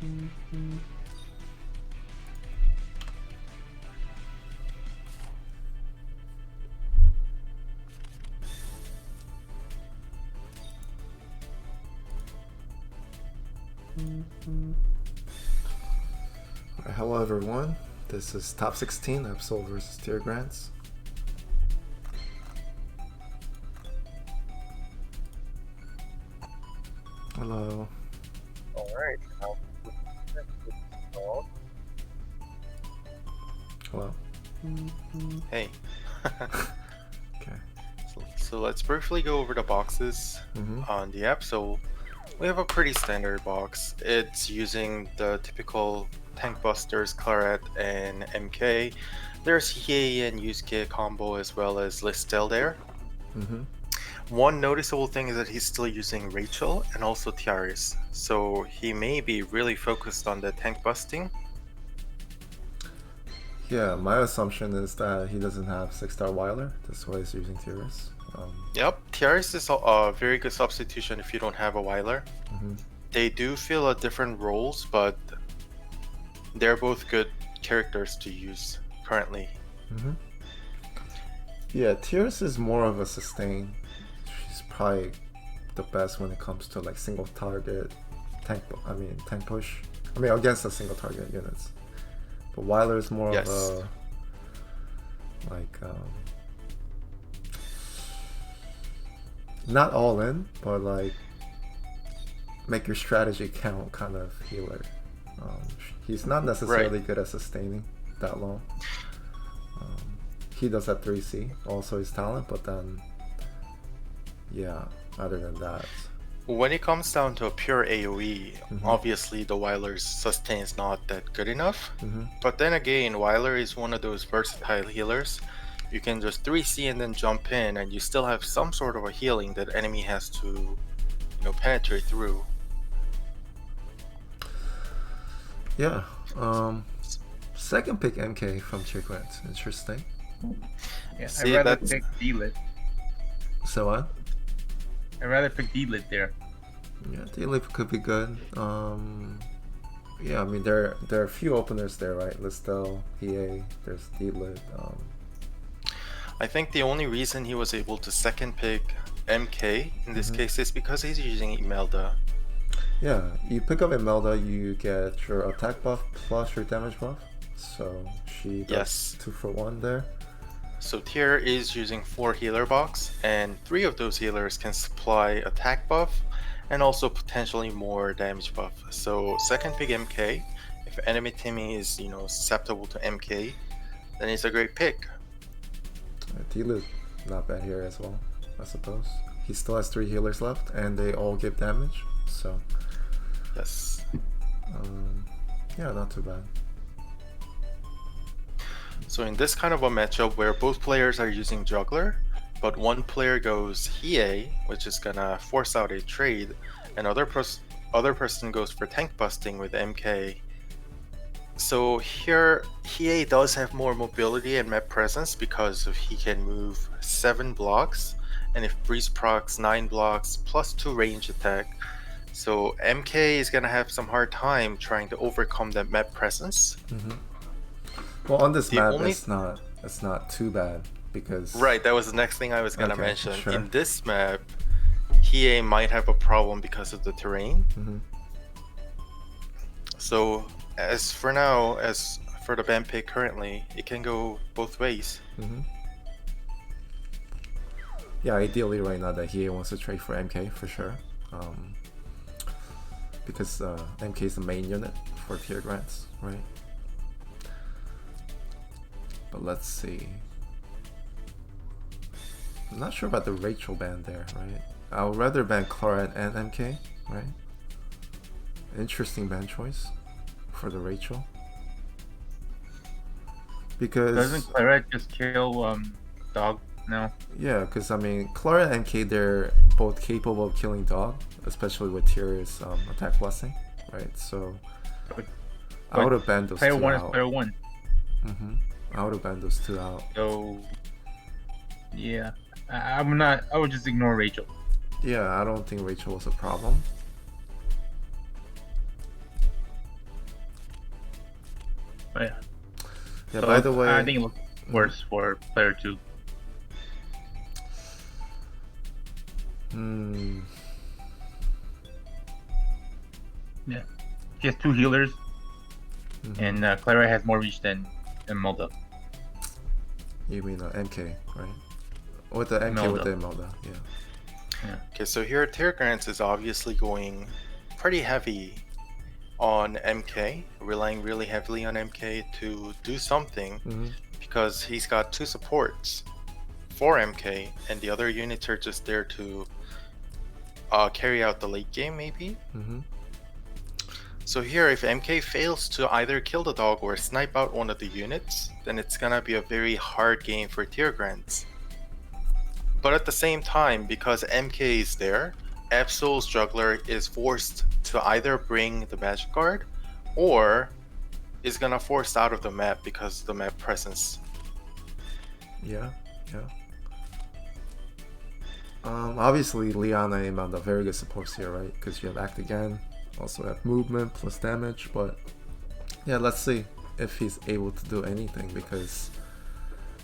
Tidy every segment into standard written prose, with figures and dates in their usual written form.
Hello everyone, this is top 16 Absoul versus Teargrants. Hello. Alright, Hello. hey. Okay. So let's briefly go over the boxes on the Absoul. We have a pretty standard box. It's using the typical Tank Busters, Claret, and MK. There's Hiei and Yusuke combo as well as TSdL there. One noticeable thing is that he's still using Rachel and also Tiaris, so he may be really focused on the tank busting. Yeah, my assumption is that he doesn't have 6-star Weiler, that's why he's using Tiaris. Yep, Tiaris is a very good substitution if you don't have a Weiler. They do fill a different roles, but they're both good characters to use currently. Yeah, Tiaris is more of a sustain. She's probably the best when it comes to like single target tank push. I mean against the single target units. But Weiler is more of a like not all in, but like make your strategy count kind of healer. He's not necessarily good at sustaining that long. He does have 3C, also his talent, but then yeah, other than that. When it comes down to a pure AoE, obviously the Weiler's sustain is not that good enough. But then again, Weiler is one of those versatile healers. You can just 3C and then jump in, and you still have some sort of a healing that enemy has to, penetrate through. Yeah. Second pick MK from Teargrants. Interesting. Yeah, I'd rather pick D-Lit. So what? I'd rather pick D-Lit there. Yeah, D-Lit could be good. Yeah, I mean there are a few openers there, right? TSdL, PA, there's D-Lit. I think the only reason he was able to second pick MK in this case is because he's using Imelda. Yeah, you pick up Imelda, you get your attack buff plus your damage buff. So she does 2 for 1 there. So Tier is using 4 healer box, and 3 of those healers can supply attack buff and also potentially more damage buff. So second pick MK, if enemy teaming is susceptible to MK, then it's a great pick. D-Lit not bad here as well, I suppose. He still has 3 healers left and they all give damage, so yes. Yeah, not too bad. So in this kind of a matchup where both players are using Juggler, but one player goes Hiei, which is gonna force out a trade, and other person goes for tank busting with MK. So here, Hiei does have more mobility and map presence because he can move 7 blocks, and if Breeze procs 9 blocks plus 2 range attack. So MK is gonna have some hard time trying to overcome that map presence. Well, on this map, it's not too bad because that was the next thing I was gonna mention. Sure. In this map, Hiei might have a problem because of the terrain. So as for now, as for the ban pick currently, it can go both ways. Yeah, ideally right now that Hiei wants to trade for MK for sure. Because MK is the main unit for Teargrants, right? But let's see. I'm not sure about the Rachel ban there, right? I would rather ban Claret and MK, right? Interesting ban choice for the Rachel. Because doesn't Claret just kill dog now? Yeah, because I mean Claret and MK, they're both capable of killing dog, especially with Tyr's attack blessing, right? So I would have banned those player 2 one out. is player 1. I would have banned those 2 out. So yeah, I would just ignore Rachel. Yeah, I don't think Rachel was a problem. But yeah. Yeah. So By the way, I think it looks worse for player 2. hmm, Yeah. He has 2 healers, mhm. and Clara has more reach than Imelda. You mean MK, right? With the MK with Imelda. the Imelda, yeah. Okay, so here Teargrants is obviously going pretty heavy on MK, relying really heavily on MK to do something Mm-hmm. because he's got 2 supports for MK, and the other units are just there to carry out the late game, maybe. Mm-hmm. So here, if MK fails to either kill the dog or snipe out one of the units, then it's gonna be a very hard game for Teargrants. But at the same time, because MK is there, Absoul's juggler is forced to either bring the magic guard or is gonna force out of the map because of the map presence. Yeah. Obviously, Liana and Imelda very good supports here, right? Because you have Act Again, also have movement plus damage. But yeah, let's see if he's able to do anything because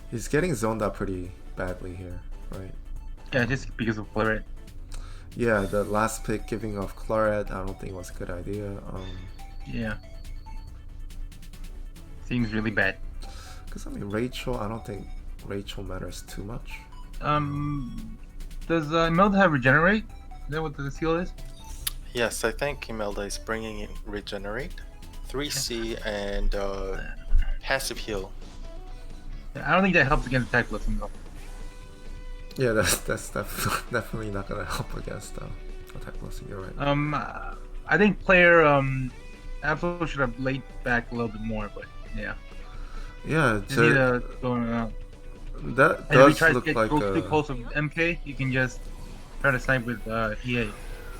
he's getting zoned out pretty badly here, right? Yeah, just because of Claret. Yeah, the last pick giving off Claret, I don't think was a good idea. Yeah. Seems really bad. Because I mean, Rachel, I don't think Rachel matters too much. Does Imelda have regenerate? Is that what the skill is? Yes, I think Imelda is bringing in Regenerate, 3C, and Passive Heal. I don't think that helps against attack blessing though. Yeah, that's definitely not gonna help against attack blessing. You're right. I think player Absoul should have laid back a little bit more, but yeah. Yeah, Just need to go out. that And if he does tries look to get like too close of MK, you can just try to snipe with EA.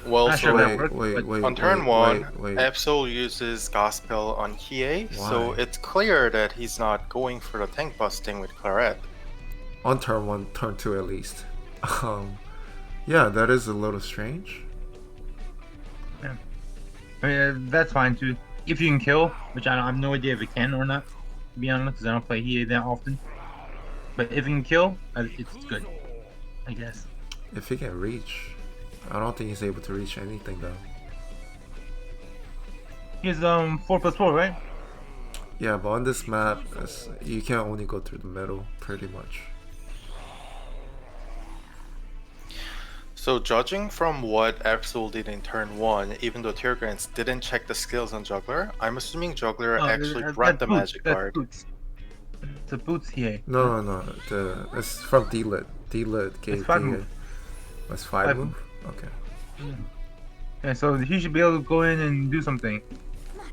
Well, Not so sure that works, but wait. on turn 1, wait. Absoul uses Gospel on Hiei, so Why? it's clear that he's not going for the tank busting with Claret. On turn 1, turn 2 at least. Yeah, that is a little strange. Yeah. I mean, that's fine too. If you can kill, which I have no idea if it can or not, to be honest, because I don't play EA that often. But if you can kill, it's good, I guess. If he can reach, I don't think he's able to reach anything though. He's 4+4, right? Yeah, but on this map, you can only go through the middle, pretty much. So judging from what Absoul did in turn 1, even though Teargrants didn't check the skills on Juggler, I'm assuming Juggler actually brought the magic guard. Boots. It's a boots EA. No. It's from D-Lit. D-Lit gave It's 5 the... move. It's 5 5 move? Okay. Yeah, so he should be able to go in and do something.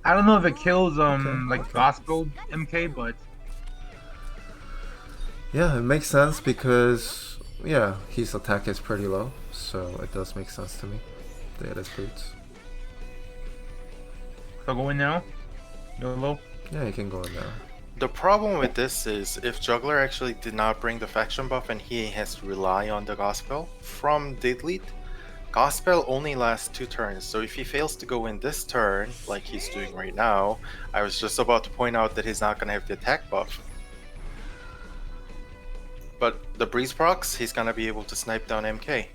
I don't know if it kills like Gospel MK, but Yeah, it makes sense because, yeah, his attack is pretty low, so it does make sense to me. Yeah, that's boots. so go in now. Go low. Yeah, you can go in now. The problem with this is if Juggler actually did not bring the faction buff and he has to rely on the Gospel from Didlead, Gospel only lasts 2 turns, so if he fails to go in this turn, like he's doing right now, I was just about to point out that he's not going to have the attack buff. But the Breeze procs, he's going to be able to snipe down MK.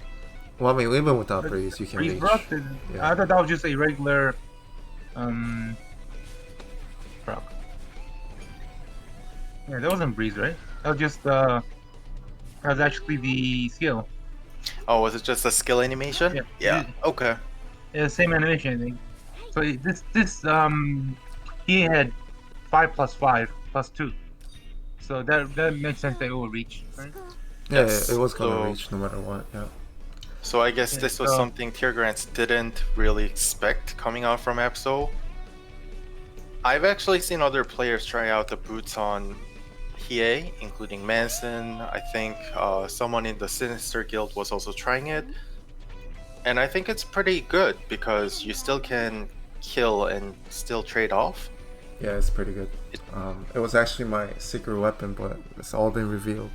Well, I mean, even without Breeze, you can Breeze reach. proc? Yeah. I thought that was just a regular proc. Yeah, that wasn't Breeze, right? That was just that was actually the skill. Oh, was it just a skill animation? Yeah. Okay. Yeah, same animation, I think. So he had 5+5+2. So that makes sense that it will reach, right? Yeah, Yes, it was gonna so- reach no matter what, yeah. So I guess Yeah, this was so- something Teargrants didn't really expect coming out from Absoul. I've actually seen other players try out the boots on Hiei, including Manson. I think someone in the Sinister Guild was also trying it. And I think it's pretty good because you still can kill and still trade off. Yeah, it's pretty good. It was actually my secret weapon, but it's all been revealed.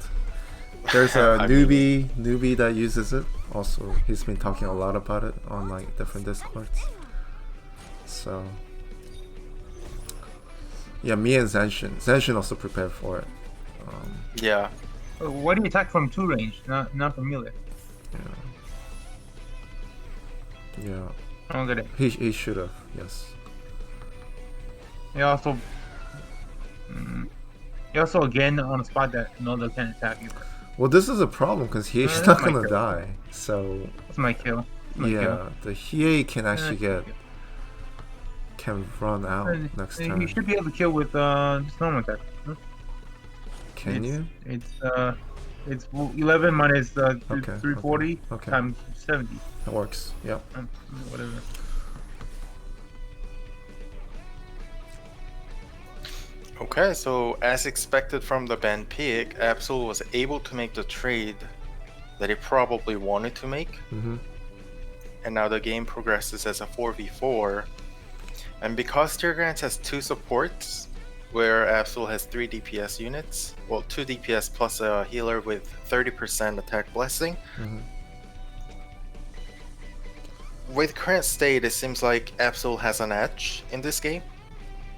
There's a newbie that uses it. Also, he's been talking a lot about it on like different discords. So Yeah, me and Zenshin. Zenshin also prepared for it. Yeah. Why do you attack from 2 range, not from melee? Yeah. I don't get it. He should have, yes. He also, again on a spot that Melda can't attack either. Well, this is a problem because he's that's not my gonna kill. die. So That's my kill. That's my yeah, kill. the Hiei can actually That's can run out next You turn. should be able to kill with just normal attack. Huh? Can you? It's 11 minus Okay, 340 okay. times 70. That works. Yep. Whatever. Okay, so as expected from the ban pick, Absoul was able to make the trade that he probably wanted to make. Mm-hmm. And now the game progresses as a 4v4. And because Teargrants has 2 supports, where Absoul has 3 DPS units, well, 2 DPS plus a healer with 30% attack blessing. Mm-hmm. With current state, it seems like Absoul has an edge in this game.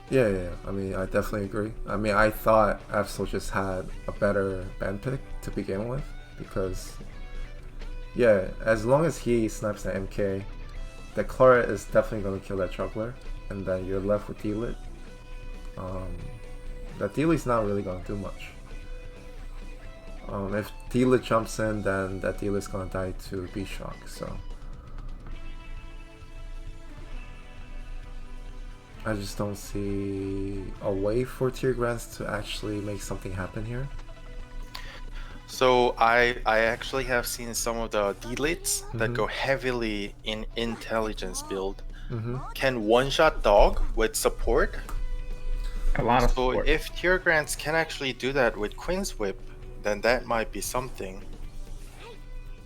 Yeah. I mean, I definitely agree. I mean, I thought Absol just had a better band pick to begin with because, yeah, as long as he snipes the MK, the Clara is definitely going to kill that juggler, and then you're left with D-Lit. That D-Lit's not really going to do much. If D-Lit jumps in, then that D-Lit's going to die to B-Shock, so... I just don't see a way for Teargrants to actually make something happen here. So I actually have seen some of the D-Lits that go heavily in intelligence build. Can one-shot dog with support. A lot of So support. if Teargrants can actually do that with Queen's Whip, then that might be something.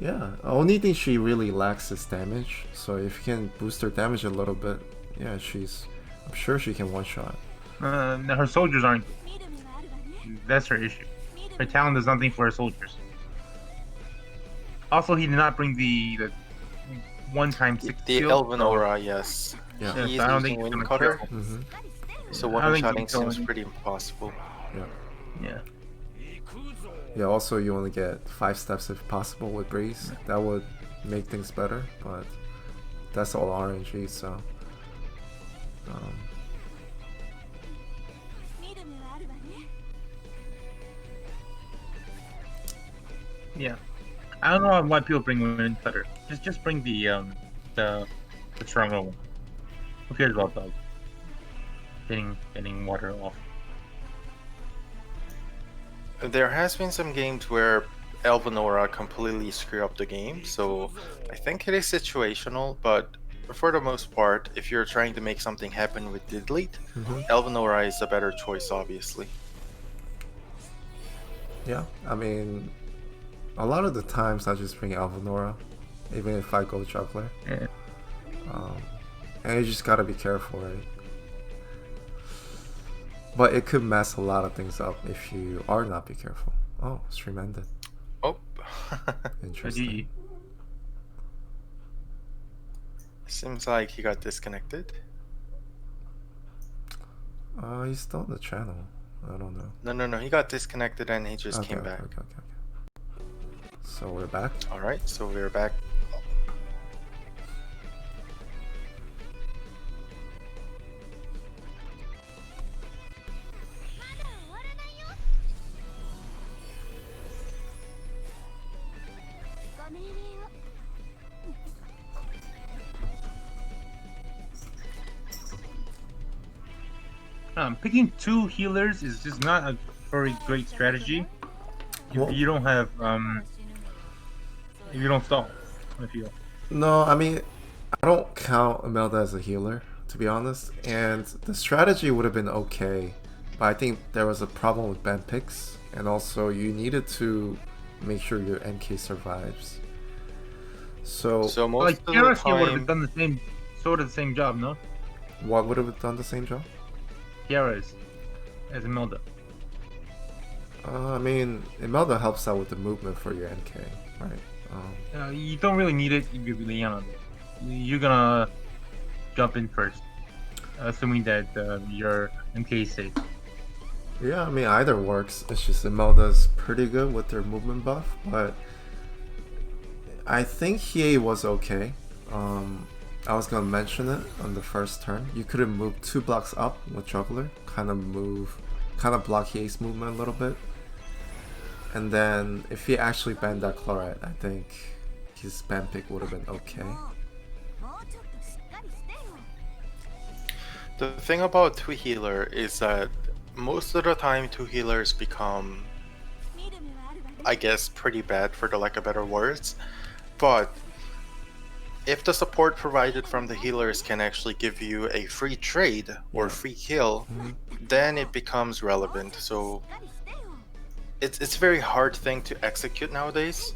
Yeah, only thing she really lacks is damage. So if you can boost her damage a little bit, yeah, I'm sure she can one-shot. Her soldiers aren't. That's her issue. Her talent does nothing for her soldiers. Also, he did not bring the one-time 6 The shield. Elven Aura, yes. Yeah. He's I don't using think he's Wind gonna Cutter, kill. so I don't think one-shotting he's going- seems pretty impossible. Yeah. Yeah, also you only get 5 steps if possible with Breeze. That would make things better, but that's all RNG, so... Yeah. I don't know why people bring Wind Cutter. Just bring the stronger one. Who cares about dog? Getting water off. There has been some games where Elven Aura completely screw up the game, so I think it is situational, but for the most part, if you're trying to make something happen with Delete, Elven Aura is a better choice, obviously. Yeah, I mean, a lot of the times I just bring Alvanora, even if I go Juggler. Yeah. And you just gotta be careful, right? But it could mess a lot of things up if you are not be careful. Oh, stream ended. Oh. Interesting. Seems like he got disconnected. He's still on the channel. I don't know. No, he got disconnected and he just came back. Okay. So we're back. Alright, so we're back. Picking 2 healers is just not a very great strategy if you don't have if you don't stall. I feel. No, I mean, I don't count Imelda as a healer, to be honest. And the strategy would have been okay, but I think there was a problem with band picks, and also you needed to make sure your MK survives. So most Like of the Kiara would time, have done the same job, no? what would have done the same job? Kiara's as Imelda. I mean, Imelda helps out with the movement for your MK, right? You don't really need it if you're Leon. You're gonna jump in first. assuming that your MK is safe. Yeah, I mean either works. It's just Imelda's pretty good with their movement buff, but I think Hiei was okay. I was gonna mention it on the first turn. You could have moved 2 blocks up with Juggler, kind of block Hiei's movement a little bit. And then if he actually banned that Claret, I think his ban pick would have been okay. The thing about 2 healer is that most of the time 2 healers become, I guess, pretty bad for the lack of better words. But if the support provided from the healers can actually give you a free trade or free kill, then it becomes relevant. So it's a very hard thing to execute nowadays.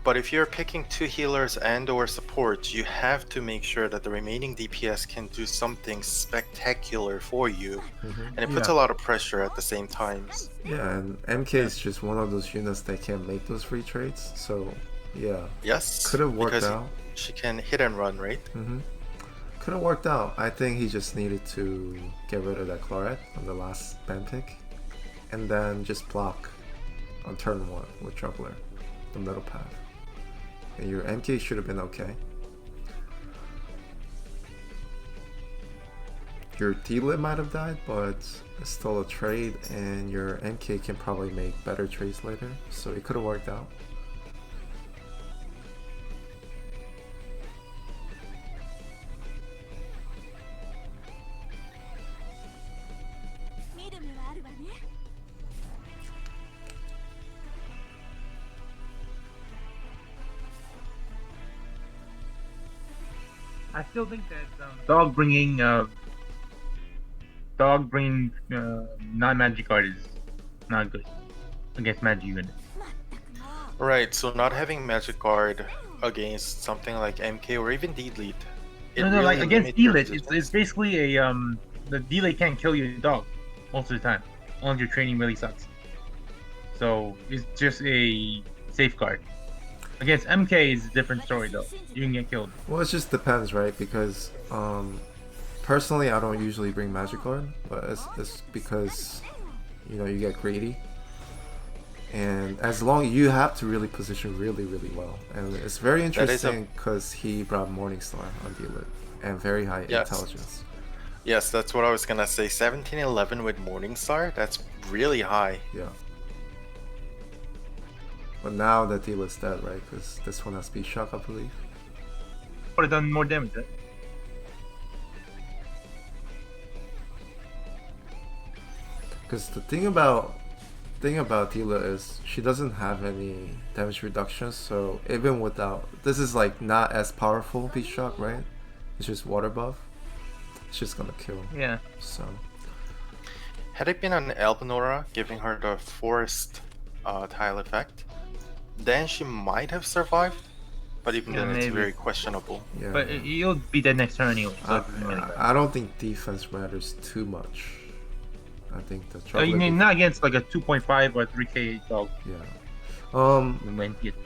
But if you're picking 2 healers and or support, you have to make sure that the remaining DPS can do something spectacular for you. And it puts a lot of pressure at the same times. Yeah, and MK is just one of those units that can't make those free trades, so yeah. Yes, could have worked out. She can hit and run, right? Could have worked out. I think he just needed to get rid of that Claret on the last ban pick, and then just block on turn 1 with Juggler, the middle path. And your MK should have been okay. Your D-Lit might have died, but it's still a trade, and your MK can probably make better trades later, so it could have worked out. I still think that dog bringing non-magic card is not good against magic units. Right, so not having magic guard against something like MK or even D-Lead. No, like against D-Lit, it's basically a the D-Lit can't kill your dog most of the time, unless your training really sucks. So it's just a safeguard. Against MK is a different story though. You can get killed. Well, it just depends, right? Because personally, I don't usually bring Magic Guard, but it's because you get greedy, and as long you have to really position really well, and it's very interesting because he brought Morningstar on D-Lit and very high intelligence. Yes, that's what I was gonna say. 1711 with Morningstar, that's really high. Yeah. But now that D-Lit's dead, right? Because this one has Speed Shock, I believe. Would have done more damage, right? Because the thing about D-Lit is she doesn't have any damage reductions, so even without this is like not as powerful Beat Shock, right? It's just water buff. It's just gonna kill. Yeah. So had it been an Elbenora giving her the forest tile effect, then she might have survived, but even then it's very questionable. Yeah. But you'll be dead next turn anyway. So I don't think defense matters too much. I think the trouble. You mean not against like a 2.5 or 3k dog. Yeah.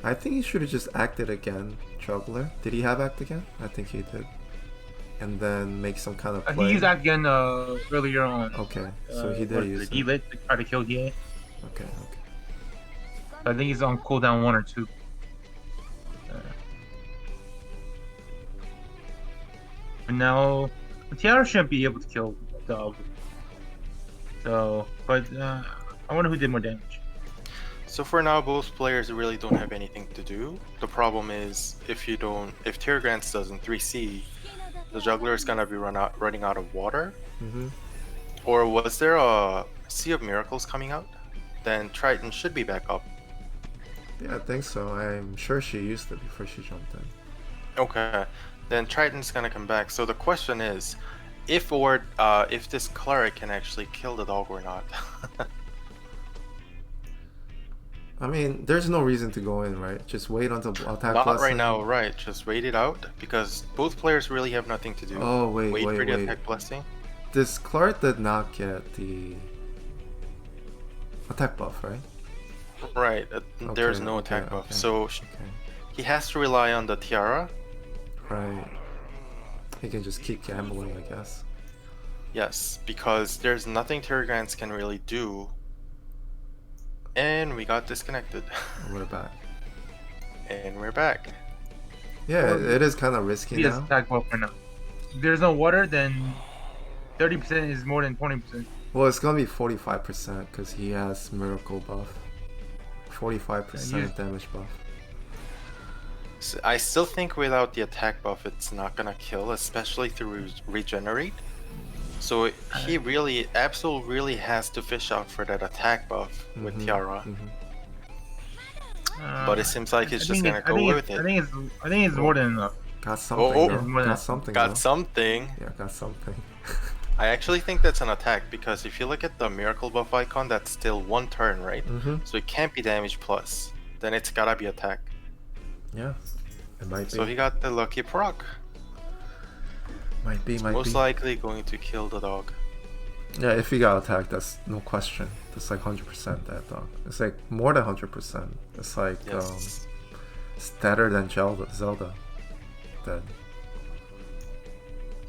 I think he should have just acted again, Juggler. Did he have act again? I think he did. And then make some kind of play. He used act again earlier on. Okay, so he did use it. He lit to try to kill Hiei. Okay. I think he's on cooldown 1 or 2. But now, Tiara shouldn't be able to kill the dog. So, but I wonder who did more damage. So for now, both players really don't have anything to do. The problem is if Teargrants doesn't 3C, the Juggler is gonna be running out of water. Or was there a Sea of Miracles coming out? Then Triton should be back up. Yeah, I think so. I'm sure she used it before she jumped in. Okay, then Triton's gonna come back. So the question is, if this cleric can actually kill the dog or not. I mean, there's no reason to go in, right? Just wait until attack. Not right now, right? Just wait it out because both players really have nothing to do. Oh wait for the attack blessing. This Clark did not get the attack buff, right? Right. There's no attack buff, so he has to rely on the Tiara. Right. He can just keep gambling, I guess. Yes, because there's nothing Teargrants can really do. And we got disconnected. We're back. And we're back. Yeah, Well, it is kind of risky He has now. attack buff right now. If there's no water, then 30% is more than 20%. Well, it's gonna be 45% because he has miracle buff. 45% damage buff. So I still think without the attack buff, it's not gonna kill, especially through regenerate. So he really, Absoul really has to fish out for that attack buff with Tiara. But it seems like he's just gonna go with it. I think it's more than enough. Got something. Oh, though. Got something. Got though. something. Yeah, got something. I actually think that's an attack because if you look at the miracle buff icon, that's still 1 turn, right? So it can't be damage plus. Then it's gotta be attack. Yeah, it might be. So he got the lucky proc. Might be. Most likely going to kill the dog. Yeah, if he got attacked, that's no question. That's like 100% that dog. It's like more than 100%. It's like Yes. it's better than Zelda. Dead.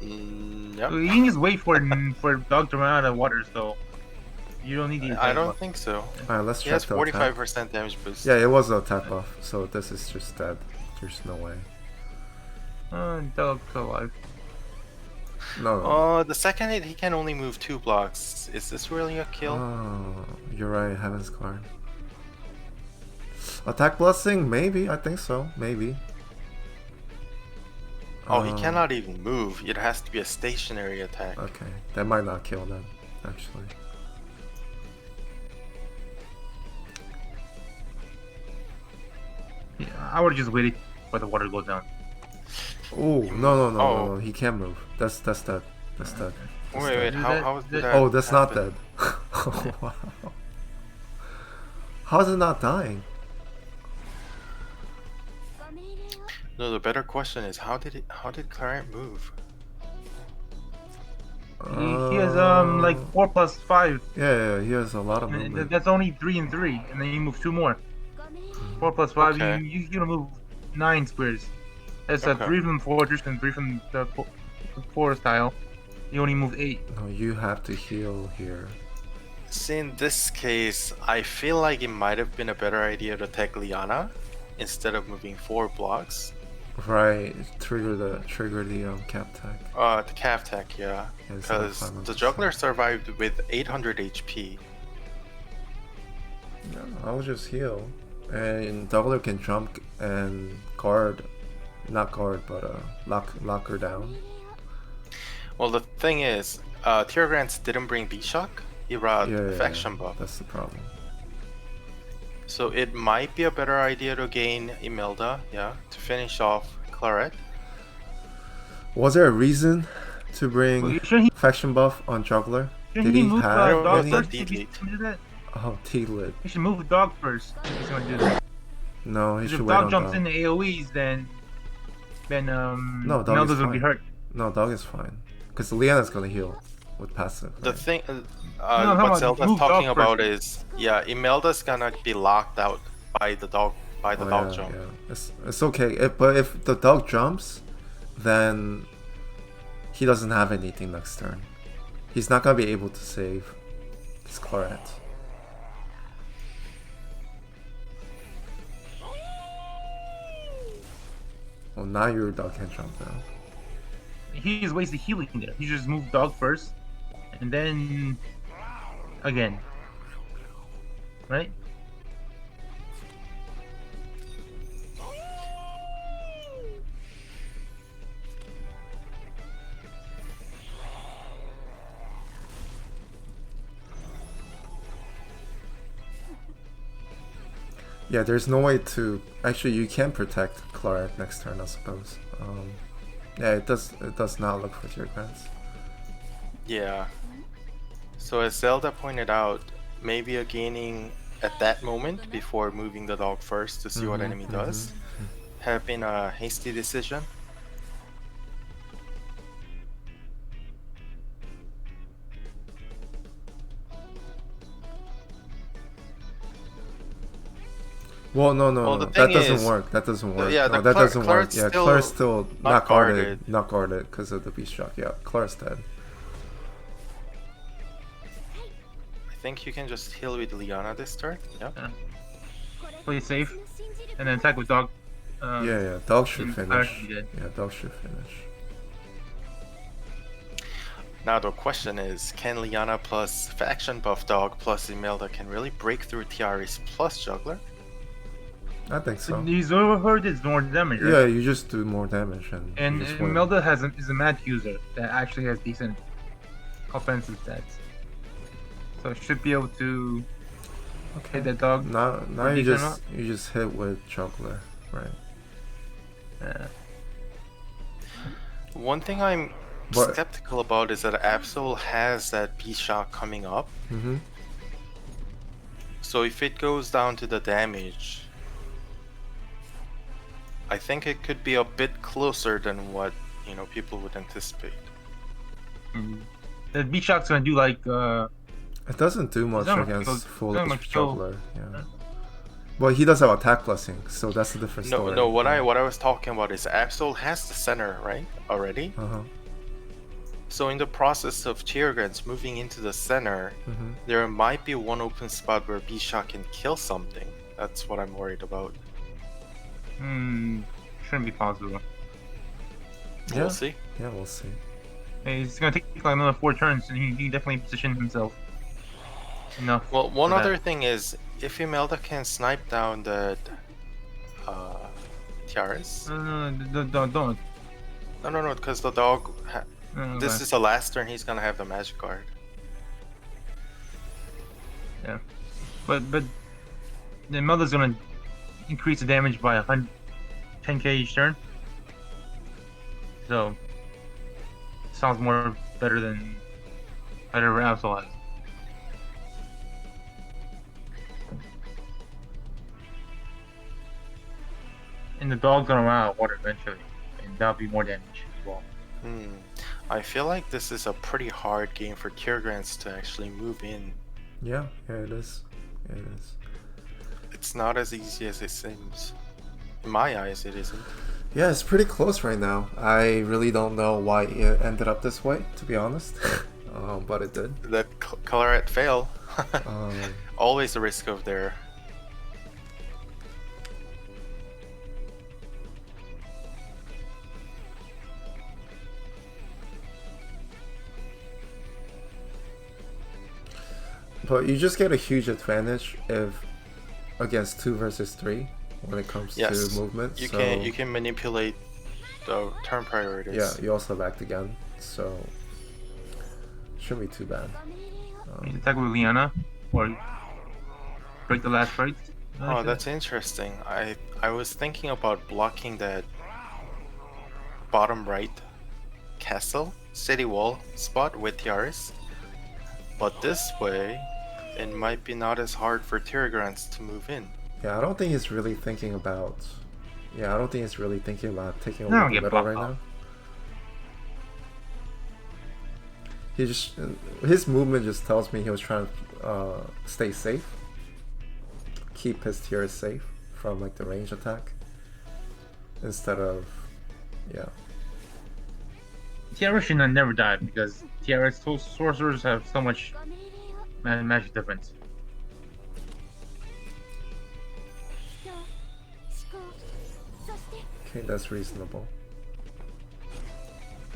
Yep. You can just wait for dog to run out of water, so you don't need the attack I don't buff. think so. Alright, let's He check has the attack. 45% damage boost. Yeah, it was an attack buff, so this is just dead. There's no way. Dog's alive. No. Oh, the second hit, he can only move 2 blocks. Is this really a kill? Oh, you're right. Heaven's Guard. Attack blessing? Maybe. I think so. Maybe. Oh, he cannot even move. It has to be a stationary attack. Okay, that might not kill them, actually. Yeah, I would have just waited for the water to go down. Oh no! He can't move. That's dead. That's dead. Wait, how is that? Oh, that's not happen? dead. Oh, wow. How is it not dying? No, the better question is how did Clarent move? He has like 4 plus 5. Yeah, he has a lot of movement. That's only 3 and 3, and then you move 2 more. 4 plus 5, Okay. you're gonna move 9 squares. That's Okay. 3 from Fortress and 3 from the Forest tile. You only move 8. No, you have to heal here. See, in this case, I feel like it might have been a better idea to attack Liana instead of moving 4 blocks. Right, trigger the cap tag. The calf tech, yeah. Yeah, it's Because like 500%. the juggler survived with 800 HP. No, I'll just heal, and juggler can jump and guard, not guard, but lock her down. Well, the thing is, Teargrants didn't bring B-Shock. He brought Faction buff. That's the problem. So it might be a better idea to gain Imelda, yeah, to finish off Claret. Was there a reason to bring Well, shouldn't he, faction buff on juggler? shouldn't Did he move have the dog any- first? Delete. If he's gonna do that? Oh, T-lid. He should move the dog first if he's gonna do that. No, he 'Cause should if wait on dog jumps dog. into AoEs, then No, dog is Melda's gonna be fine. hurt. No, dog is fine. Because Liana's gonna heal with passive. The right? thing, how about what Zelda's move talking dog about first? is, yeah, Imelda's gonna be locked out by the dog, dog jump. Yeah. It's okay. But if the dog jumps, then he doesn't have anything next turn. He's not gonna be able to save his Claret. Well, now your dog can jump now. He's wasted healing there. He just moved dog first, and then again, right? Yeah, there's no way to actually. You can protect Claret next turn, I suppose. Yeah, it does not look for Teargrants. Yeah. So as Zelda pointed out, maybe a gaining at that moment before moving the dog first to see what enemy does have been a hasty decision. Well, no, Well, the that thing doesn't is- work. That doesn't work. yeah, no, the that Clar- doesn't work. Claret's Yeah, still Claret's still not not guarded because of the beast shock. Yeah, Claret's dead. think you can just heal with Liana this turn. Yeah. Play it safe, and then attack with dog. Yeah, dog should and finish. Clara should be dead. Yeah, dog should finish. Now the question is, can Liana plus faction buff dog plus Imelda can really break through Tiaris plus juggler? I think so. He's overheard it's more damage, right? Yeah, you just do more damage and you just win. Imelda is a mat user that actually has decent offensive stats. So should be able to hit that dog. Now Or you decent just hit with juggler, right? Yeah. One thing I'm But- skeptical about is that Absoul has that B-Shock coming up. Mm-hmm. So if it goes down to the damage, I think it could be a bit closer than what, you know, people would anticipate. The B shock's gonna do like It doesn't do much not much against kill- full not much kill. juggler. Yeah. Well, he does have attack blessing, so that's a different story. No, what I was talking about is Absoul has the center, right? Already. Uh-huh. So in the process of Teargrants moving into the center, Mm-hmm. there might be one open spot where B-Shock can kill something. That's what I'm worried about. shouldn't be possible. Yeah. We'll see. Yeah, we'll see. He's gonna take like another 4 turns, and he definitely positioned himself enough. Well, one for that. other thing is, if Imelda can snipe down the Tiaris. Don't. No, because the dog. This Okay. is the last turn he's gonna have the magic card. Yeah, but the mother's gonna increase the damage by 10k each turn. So sounds more better than whatever Absoul has. And the dog's gonna run out of water eventually, and that'll be more damage as well. I feel like this is a pretty hard game for Teargrants to actually move in. Yeah, it is. Yeah, it is. It's not as easy as it seems. In my eyes, it isn't. Yeah, it's pretty close right now. I really don't know why it ended up this way, to be honest. But it did. That Coloret fail. Um, Always a risk of there. but you just get a huge advantage if against 2 versus 3 when it comes Yes, to movement. you so, can manipulate the turn priorities. Yeah, you also have act again, so shouldn't be too bad. You attack with Liana, or break the last fight. Oh, that's interesting. I was thinking about blocking that bottom right castle city wall spot with Tiaris, but this way it might be not as hard for Teargrants to move in. Yeah, I don't think he's really thinking about. Yeah, I don't think he's really thinking about taking No, over the get middle blocked right off. now. He just his movement just tells me he was trying to stay safe, keep his tiers safe from like the range attack, instead of Tiara should not never die because Tiara's sorcerers have so much magic difference. Okay, that's reasonable.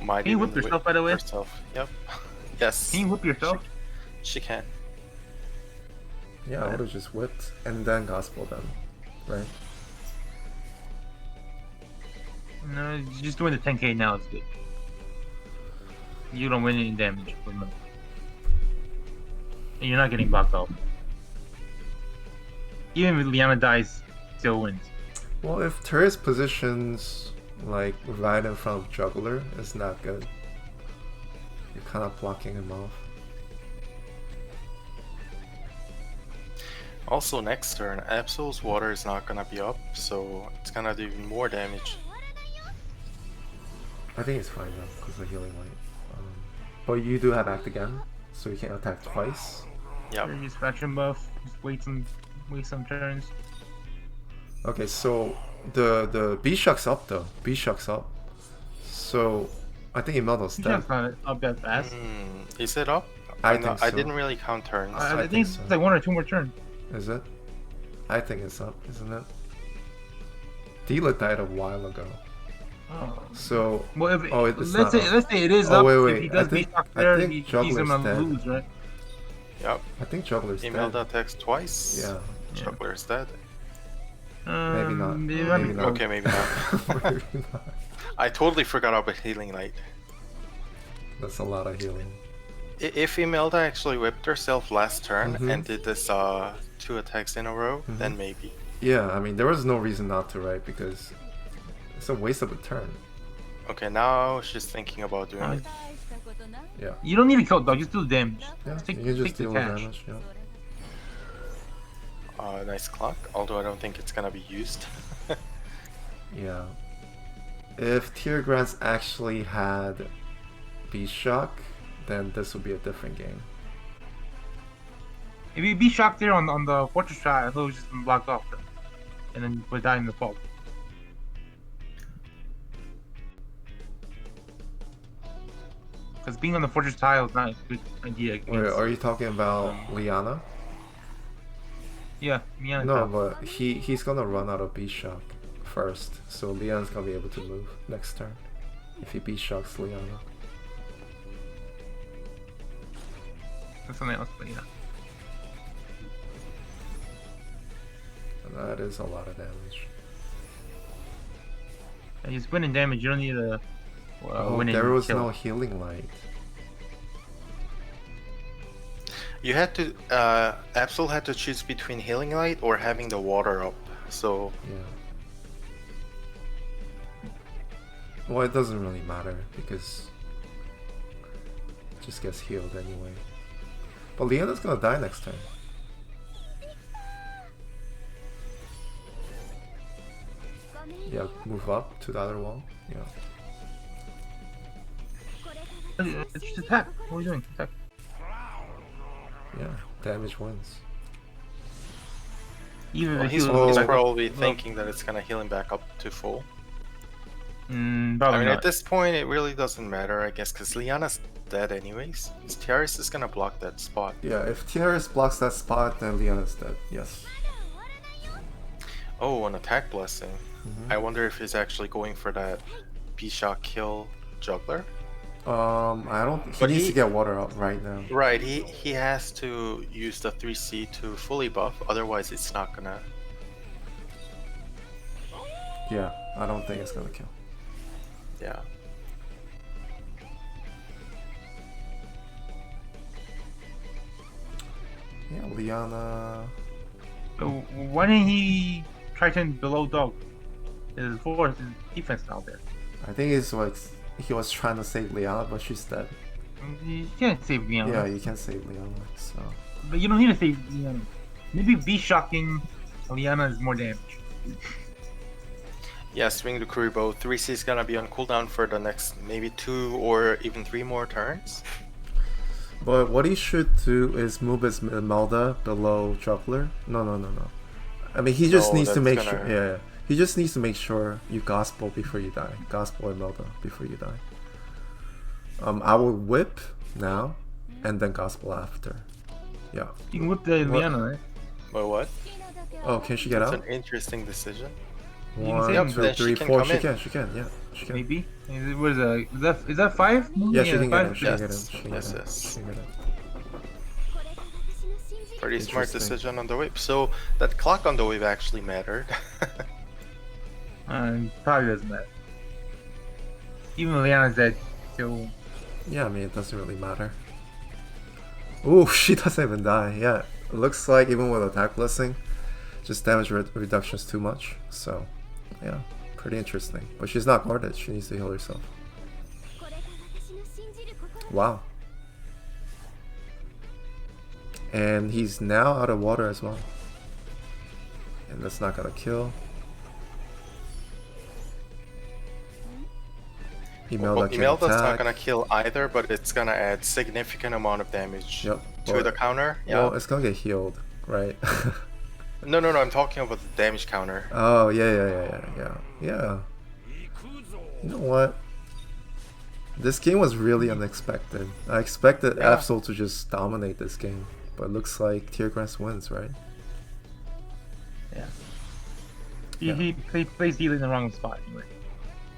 Might Can you even whip yourself, by the way? herself. Yep. Yes. Can you whip yourself? She can. Yeah, I would have just whipped and then gospel them, right? No, just doing the 10k now is good. You don't win any damage with them. And you're not getting blocked off. Even if Liana dies, still wins. Well, if Turris positions like right in front of Juggler, it's not good. You're kind of blocking him off. Also, next turn, Absoul's water is not gonna be up, so it's gonna do even more damage. I think it's fine now because of healing light. But you do have act again, so you can attack twice. Yep. Just faction buff. Just wait some turns. Okay, so the B-Shock's up though. B-Shock's up. So I think Imelda's dead. It's not up that fast. Is it up? I think so. I didn't really count turns. I think think so. it's like 1 or 2 more turns. Is it? I think it's up, isn't it? Dealer died a while ago. Oh. So, Well, if it's not up. let's say it is Oh, up. wait, If he does beat shock I there, think he's Juggler's gonna dead. lose, right? Yep. I think Juggler's dead. Imelda attacks twice. Yeah. Juggler's dead. Maybe not. Maybe not. Okay, maybe not. Maybe not. I totally forgot about Healing Light. That's a lot of healing. If Imelda actually whipped herself last turn Mhm. and did this 2 attacks in a row, then maybe. Yeah, I mean, there was no reason not to, right? Because it's a waste of a turn. Okay, now she's thinking about doing it. Yeah. You don't need to kill dog. Just do the damage. Yeah, Take- you can just take the deal the cash. damage. Yeah. Nice clock, although I don't think it's gonna be used. Yeah. If Teargrants actually had Beast Shock, then this would be a different game. If you beat shock there on the fortress shot, he'll just been blocked off, and then would die in the fall. Because being on the fortress tile is not a good idea. Wait, against- are you talking about Liana? Yeah, Miana No, tile. but he's gonna run out of Beast Shock first, so Liana's gonna be able to move next turn if he Beast Shocks Liana. That's something else, but yeah. And that is a lot of damage. And he's winning damage. You don't need a winning there was kill. no healing light. You had to, Absoul had to choose between Healing Light or having the water up. So Yeah. Well, it doesn't really matter because it just gets healed anyway. But Liana's gonna die next turn. Yeah, move up to the other wall. Yeah. Just attack. What are you doing? Attack. Yeah, damage wins. Even well, if he's, he Oh. he's was probably thinking that it's gonna heal him back up to full. probably I mean, not. at this point, it really doesn't matter, I guess, because Liana's dead anyways. Tiaris is gonna block that spot. Yeah, if Tiaris blocks that spot, then Liana's dead. Yes. Oh, an attack blessing. Mhm. I wonder if he's actually going for that B-Shock kill juggler. I don't. He But needs he- to get water out right now. Right, he has to use the 3C to fully buff, otherwise it's not gonna. Yeah, I don't think it's gonna kill. Yeah. Yeah, Liana. Why didn't he try to below dog? His force, his defense out there. I think it's like he was trying to save Liana, but she's dead. You can't save Liana. Yeah, you can't save Liana. So But you don't need to save Liana. Maybe B-shocking Liana is more damage. Yeah, swing the Kuribo. 3C is gonna be on cooldown for the next maybe 2 or even 3 more turns. But what he should do is move his Imelda below Juggler. No. I mean, he just No, needs to that's make gonna sure. hurt. Yeah, he just needs to make sure you gospel before you die. Gospel Imelda before you die. I will whip now, and then gospel after. Yeah. You can whip the Liana, right? But what? Oh, can she get It's out? an interesting decision. can One, say two, that she three, can four. come She in. can. She can. Yeah, she can. Maybe. What is that 5? Yeah, she can get five? in. She can get in. Yes, She can yes, get in. yes. She can get in. Pretty smart Interesting. decision on the whip. So that clock on the whip actually mattered. Probably doesn't matter. Even Liana's dead, so Yeah, I mean, it doesn't really matter. Ooh, she doesn't even die. Yeah, it looks like even with attack blessing, just damage reduction is too much. So, yeah, pretty interesting. But she's not guarded. She needs to heal herself. Wow. And he's now out of water as well. And that's not gonna kill. Imelda Well, can Imelda's not attack. gonna kill either, but it's gonna add significant amount of damage Yep. to Well, the counter. Yeah. well, it's gonna get healed, right? No, I'm talking about the damage counter. Oh, yeah. You know what? This game was really unexpected. I expected Yeah. Absoul to just dominate this game, but it looks like Teargrants wins, right? Yeah. Yeah. He plays Healy in the wrong spot anyway.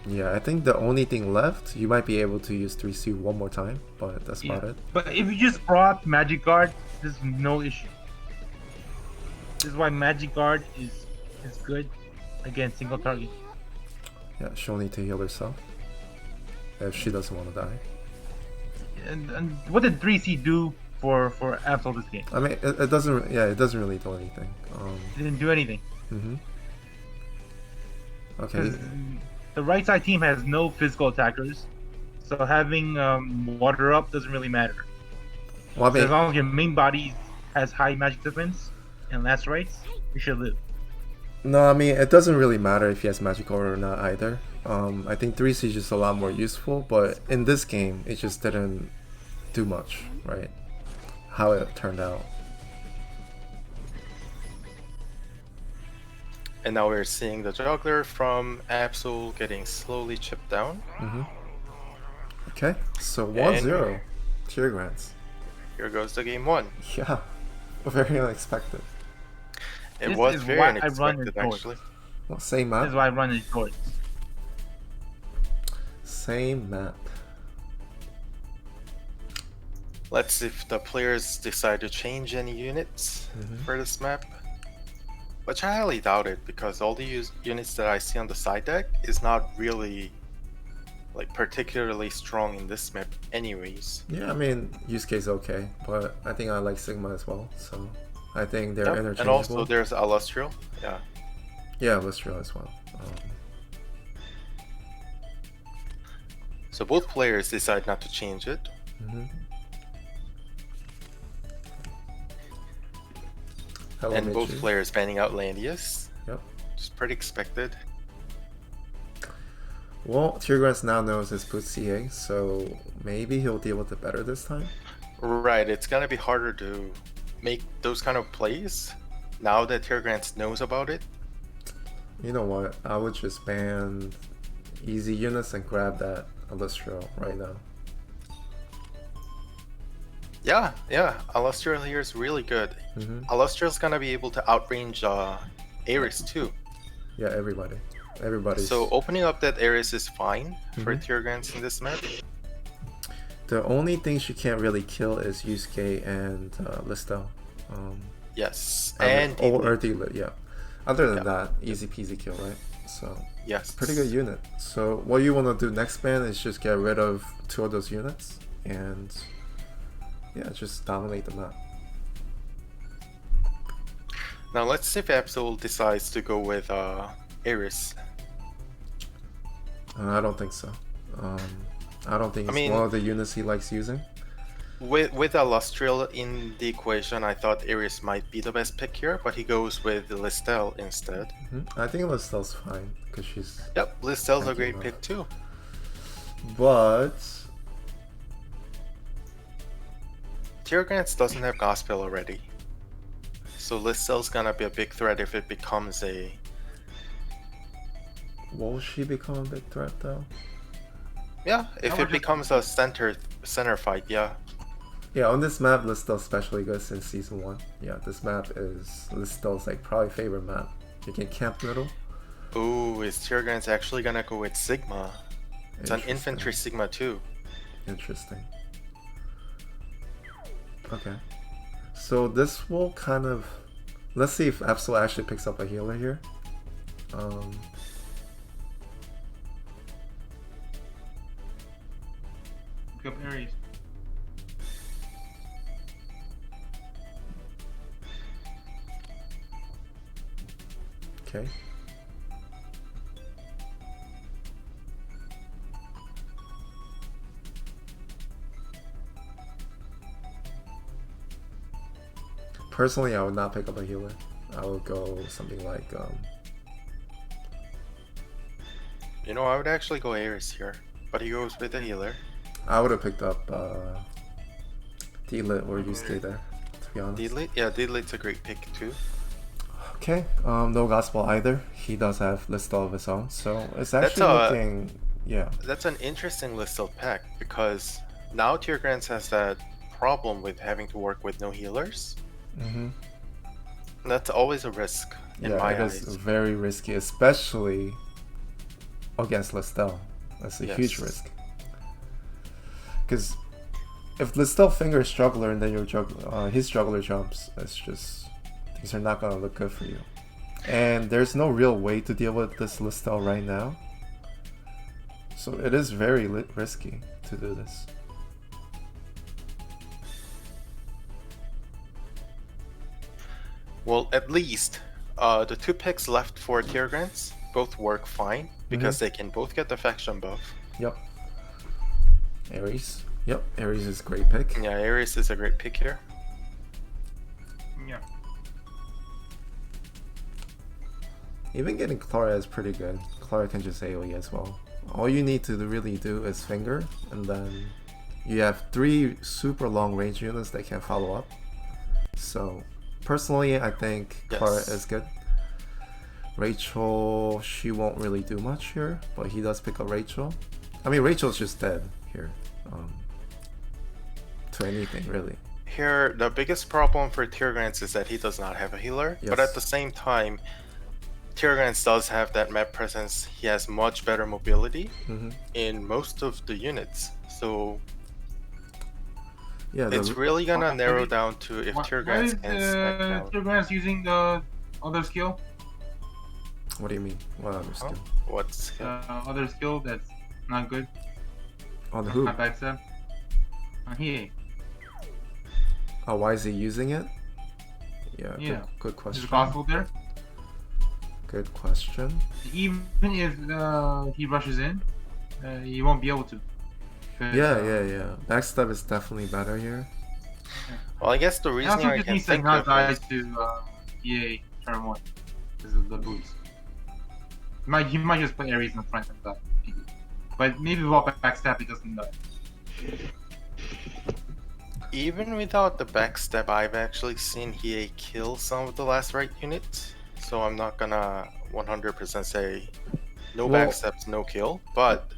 Yeah, I think the only thing left, you might be able to use 3C one more time, but that's about it. But if you just brought Magic Guard, there's no issue. This is why Magic Guard is good against single target. Yeah, she'll need to heal herself if she doesn't want to die. And what did 3C do for Absol this game? I mean, it doesn't. Yeah, it doesn't really do anything. It didn't do anything. Okay. 'Cause the right side team has no physical attackers, so having water up doesn't really matter. Well, I So as mean, long as your main body has high magic defense and last rights, you should live. no, I mean, it doesn't really matter if he has magic aura or not either. I think 3C is just a lot more useful, but in this game, it just didn't do much, right? How it turned out. And now we're seeing the juggler from Absoul getting slowly chipped down. Okay, so 1-0. Teargrants. Here goes the game one. Yeah, very unexpected. It This was is very why I run unexpected, in shorts. actually. Well, same This is map. why I run in shorts. Same map. Let's see if the players decide to change any units for this map. Which I highly doubt it, because all the units that I see on the side deck is not really like particularly strong in this map anyways. Yeah, I mean, use case okay, but I think I like Sigma as well, so I think they're Yep, interchangeable. and also there's Allustrial. Yeah. Yeah, Lustral as well. So both players decide not to change it. Hello, And both Michi. players banning out Landius. Yep. Which is pretty expected. Well, Teargrants now knows his boot CA, so maybe he'll deal with it better this time. Right, it's gonna be harder to make those kind of plays now that Teargrants knows about it. You know what? I would just ban easy units and grab that Illustral right now. Yeah, Allustrial here is really good. Allustrial's gonna be able to outrange Ares too. Yeah, everybody's. So opening up that Ares is fine for Teargrants in this map. The only thing she can't really kill is Yusuke and Listel. Yes, And and or Dealer, yeah. Other than that, easy peasy kill, right? So yes, pretty good unit. So what you want to do next ban is just get rid of 2 of those units and yeah, just dominate the map. Now let's see if Absoul decides to go with Ares. I don't think so. I don't think it's mean- one of the units he likes using. With Allustrial in the equation, I thought Ares might be the best pick here, but he goes with Listel instead. I think Listel's fine because she's. Yep, Listel's a Thank you, great Mark. pick too. But Teargrants doesn't have Gospel already. So Listel's gonna be a big threat if it becomes a... will she become a big threat though? Yeah, if How it much is- becomes a center fight, yeah. Yeah, on this map, Listel's especially good since season 1. Yeah, this map is Listel's like probably favorite map. You can camp middle. Ooh, is Teargrants actually gonna go with Sigma? It's an Interesting. infantry Sigma too. Interesting. Okay. So this will kind of... let's see if Absoul actually picks up a healer here. Pick up Ares. Okay. Personally, I would not pick up a healer. I would go something like You know, I would actually go Ares here, but he goes with the healer. I would have picked up D-Lit or Yusuke there, to be honest. Deedlit? Yeah, Deedlit's a great pick too. Okay, no Gospel either. He does have Listel of his own, so it's actually a- looking Yeah. That's an interesting list of pack because now Teargrants has that problem with having to work with no healers. Mm-hmm. That's always a risk in Yeah, my it is eyes. very risky, especially against Listel. That's a huge Yes. risk. Because if Listel fingers juggler and then your his juggler jumps, it's just things are not gonna look good for you. And there's no real way to deal with this Listel right now. So it is very risky to do this. Well, at least the 2 picks left for Teargrants both work fine because they can both get the faction buff. Yep. Ares. Yep, Ares is a great pick. Yeah, Ares is a great pick here. Yeah. Even getting Clara is pretty good. Clara can just AoE as well. All you need to really do is finger, and then you have 3 super long range units that can follow up. So, personally, I think Clara is good. Rachel, she won't really do much here, but he does pick up Rachel. I mean, Rachel's just dead here. To anything, really. Here, the biggest problem for Teargrants is that he does not have a healer, but at the same time, Teargrants does have that map presence. He has much better mobility in most of the units, so yeah, it's really gonna narrow down to if Teargrants can smack down. Teargrants using the other skill? What do you mean? What other skill? What skill? Other skill that's not good. On who? Not backstab. Here. Oh, why is he using it? Yeah, Yeah. good Is question. it possible there? Good question. Even if he rushes in, he won't be able to. Yeah. Backstab is definitely better here. Well, I guess the He reasoning also I just can needs to think not of die is to EA turn 1 because of the boots. He might just put Ares in front and die. But maybe without backstab, he doesn't die. even without the backstab, I've actually seen Hiei kill some of the last right units. So I'm not gonna 100% say no backstabs, no kill, but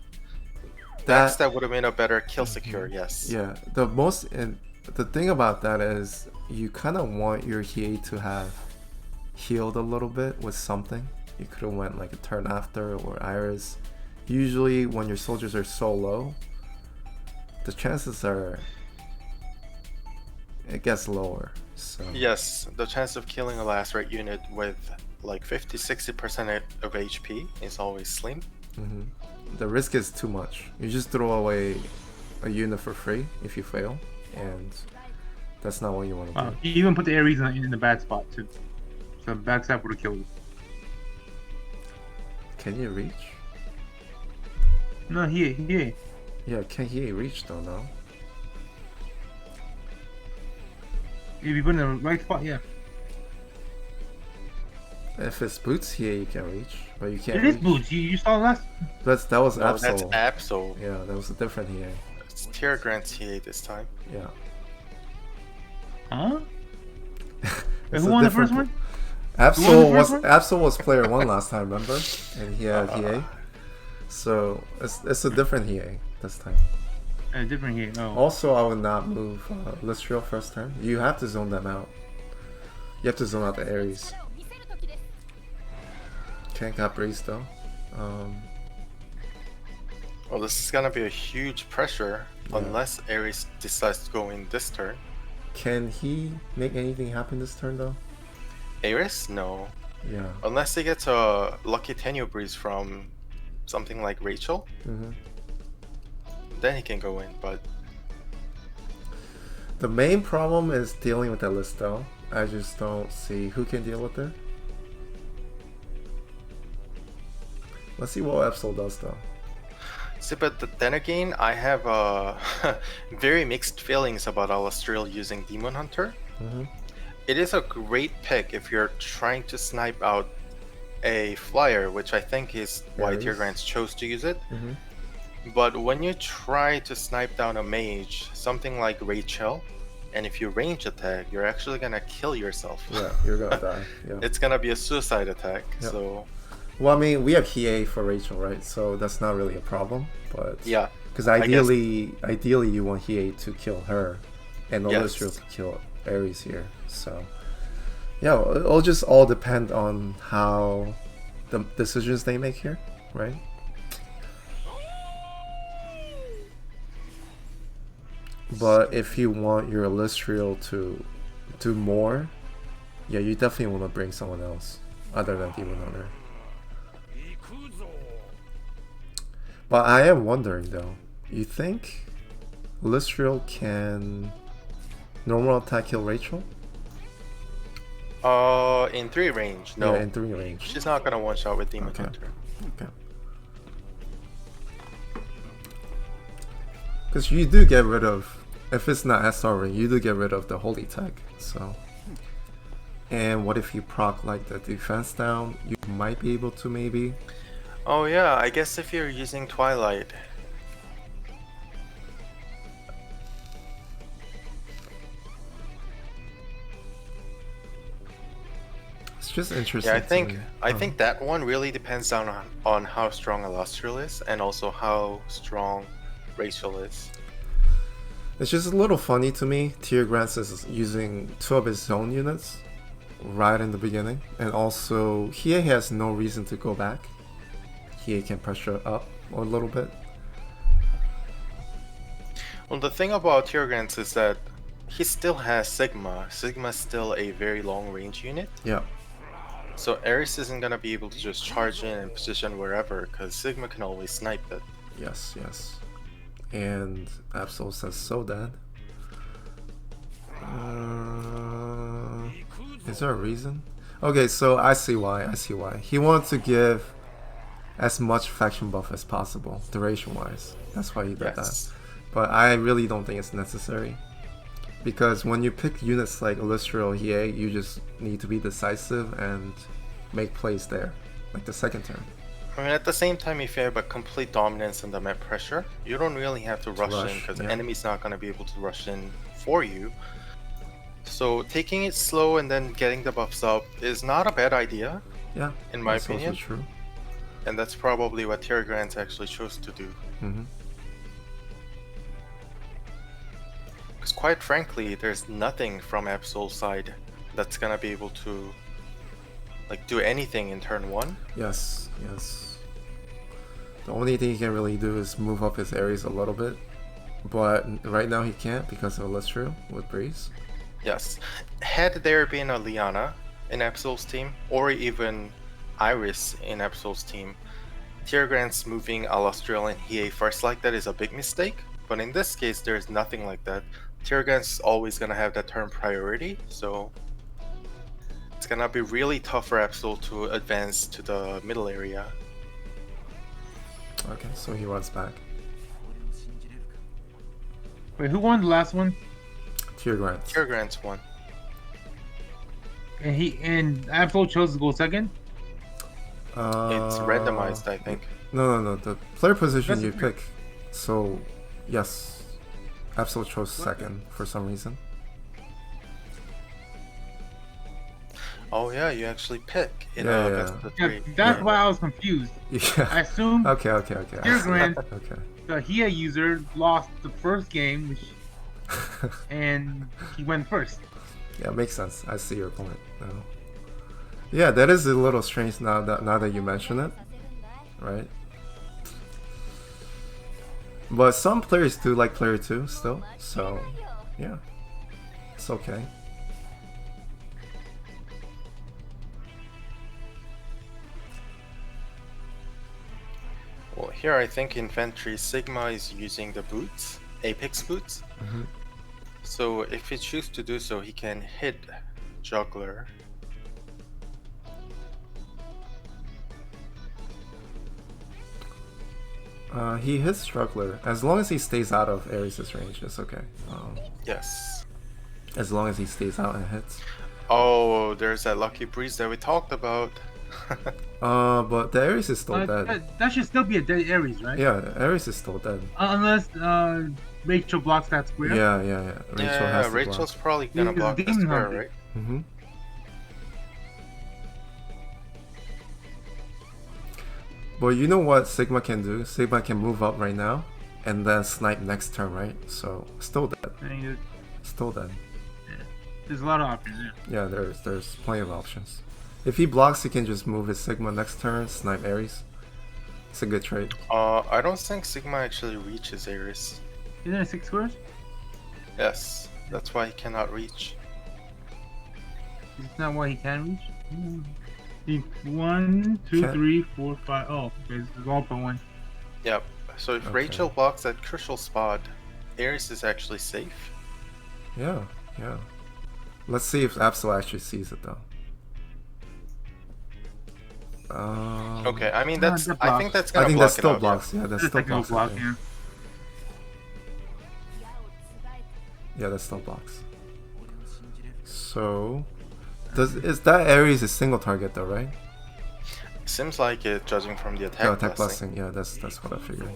backstab would have been a better kill secure, yes. Yeah, the thing about that is you kind of want your Hiei to have healed a little bit with something. You could have went like a turn after or Iris. Usually when your soldiers are so low, the chances are it gets lower. So yes, the chance of killing a last right unit with like 50-60% of HP is always slim. The risk is too much. You just throw away a unit for free if you fail, and that's not what you want to do. You even put the Ares in the bad spot too. So backstab would have killed you. Can you reach? No, here. Yeah, can he reach though? No. If you put it in the right spot, yeah. If it's boots here, you can reach, but you can't. It is reach. boots. You saw last. That was No, Absoul. that's Absoul. Yeah, that was a different here. It's Teargrants Hiei this time. Yeah. Huh? It's Who a won the different first one? Absol was player 1 last time, remember? And he had Hiei. So it's a different Hiei this time. A different here. Oh. Also, I would not move Listriel first turn. You have to zone them out. You have to zone out the Ares. Can't got Breeze though. Well, this is gonna be a huge pressure unless Ares decides to go in this turn. Can he make anything happen this turn though? Ares? No. Yeah. Unless he gets a lucky Tenyo Breeze from something like Rachel, then he can go in, but the main problem is dealing with that list though. I just don't see who can deal with it. Let's see what Absoul does though. see, but then again, I have very mixed feelings about Alastriel using Demon Hunter. It is a great pick if you're trying to snipe out a flyer, which I think is why Teargrants chose to use it. But when you try to snipe down a mage, something like Rachel, and if you range attack, you're actually gonna kill yourself. Yeah, you're gonna die. Yeah. It's gonna be a suicide attack. Yep. So Well, I mean, we have Hiei for Rachel, right? So that's not really a problem. But Yeah. because I guess- ideally, you want Hiei to kill her, and Yes. Illustrial to kill Ares here. So yeah, it'll just all depend on how the decisions they make here, right? But if you want your Illustrial to do more, yeah, you definitely want to bring someone else other than Demon Hunter. But I am wondering though, you think Illustrial can normal attack kill Rachel? In 3 range, no. Yeah, in 3 range. She's not gonna one shot with Demon Okay. Hunter. Okay. Because you do get rid of, if it's not SR ring, you do get rid of the holy tech. So, and what if you proc like the defense down? You might be able to maybe. Oh yeah, I guess if you're using Twilight. It's just interesting. Yeah, I to think me. I think that one really depends on how strong Illustrial is and also how strong Rachel is. It's just a little funny to me. Teargrants is using 2 of his own units right in the beginning, and also Hiei has no reason to go back. Hiei can pressure up a little bit. Well, the thing about Teargrants is that he still has Sigma. Sigma's still a very long range unit. Yeah. So Ares isn't gonna be able to just charge in and position wherever, because Sigma can always snipe it. Yes, yes. And Absoul says so dead. Is there a reason? Okay, so I see why. I see why. He wants to give as much faction buff as possible, duration wise. That's why he did Yes. that. But I really don't think it's necessary. Because when you pick units like Illustrial Hiei, you just need to be decisive and make plays there. Like the second turn. I mean, at the same time, if you have a complete dominance in the map pressure, you don't really have to rush in, rush, because yeah. the enemy's not going to be able to rush in for you. So taking it slow and then getting the buffs up is not a bad idea, Yeah. in my that's opinion. also true. And that's probably what Teargrants actually chose to do. Hmm. Because quite frankly, there's nothing from Absoul's side that's going to be able to like do anything in turn 1. Yes, yes. The only thing he can really do is move up his areas a little bit. But right now he can't because of Illustrial with Breeze. Yes. Had there been a Liana in Absoul's team, or even Iris in Absoul's team, Teargrants moving Illustrial and Hiei first like that is a big mistake. But in this case, there's nothing like that. Teargrants is always going to have that turn priority, so it's going to be really tough for Absoul to advance to the middle area. Okay, so he runs back. Wait, who won the last one? Teargrants. Teargrants won. And Absoul chose to go second. It's randomized, I think. No. The player position That's you okay. pick. So, yes. Absoul chose second for some reason. Oh yeah, you actually pick in Yeah, best yeah. of Yeah, 3. that's why I was confused. I Yeah. assumed Okay. I see. Teargrants, Okay. the Hiei user, lost the first game, and he went first. Yeah, makes sense. I see your point now. Yeah, that is a little strange now that you mention it, right? But some players do like player 2 still, so yeah, it's okay. Well, here I think infantry Sigma is using the boots, Apex boots. Mhm. So if he chooses to do so, he can hit Juggler. He hits Struggler. As long as he stays out of Ares' range, it's okay. Yes. As long as he stays out and hits. Oh, there's that lucky breeze that we talked about. But the Ares is still dead. That should still be a dead Ares, right? Yeah, Ares is still dead. Unless Rachel blocks that square. Yeah. Rachel yeah, has to Rachel's probably gonna Because block the Demon square, Hunter. right? Mm-hmm. But you know what Sigma can do? Sigma can move up right now and then snipe next turn, right? So still dead. I think Still dead. there's a lot of options. Yeah. Yeah, there's plenty of options. If he blocks, he can just move his Sigma next turn, snipe Ares. It's a good trade. I don't think Sigma actually reaches Ares. Isn't it 6 squares? Yes, that's why he cannot reach. Is this not why he can reach? See, 1, 2, Can- 3, 4, 5. Oh, okay, it's all for 1. Yep. So if Okay. Rachel blocks that crucial spot, Ares is actually safe. Yeah, yeah. Let's see if Absoul actually sees it though. Okay, I mean No, that's. that I think blocks. that's I gonna think block that it still out, blocks. Yeah, that That's a still technical blocks. I block, think. yeah. Yeah, that still blocks. So, is that Ares a single target though, right? Seems like it, judging from the attack. Yeah, attack blessing. blessing. Yeah, that's what I figured.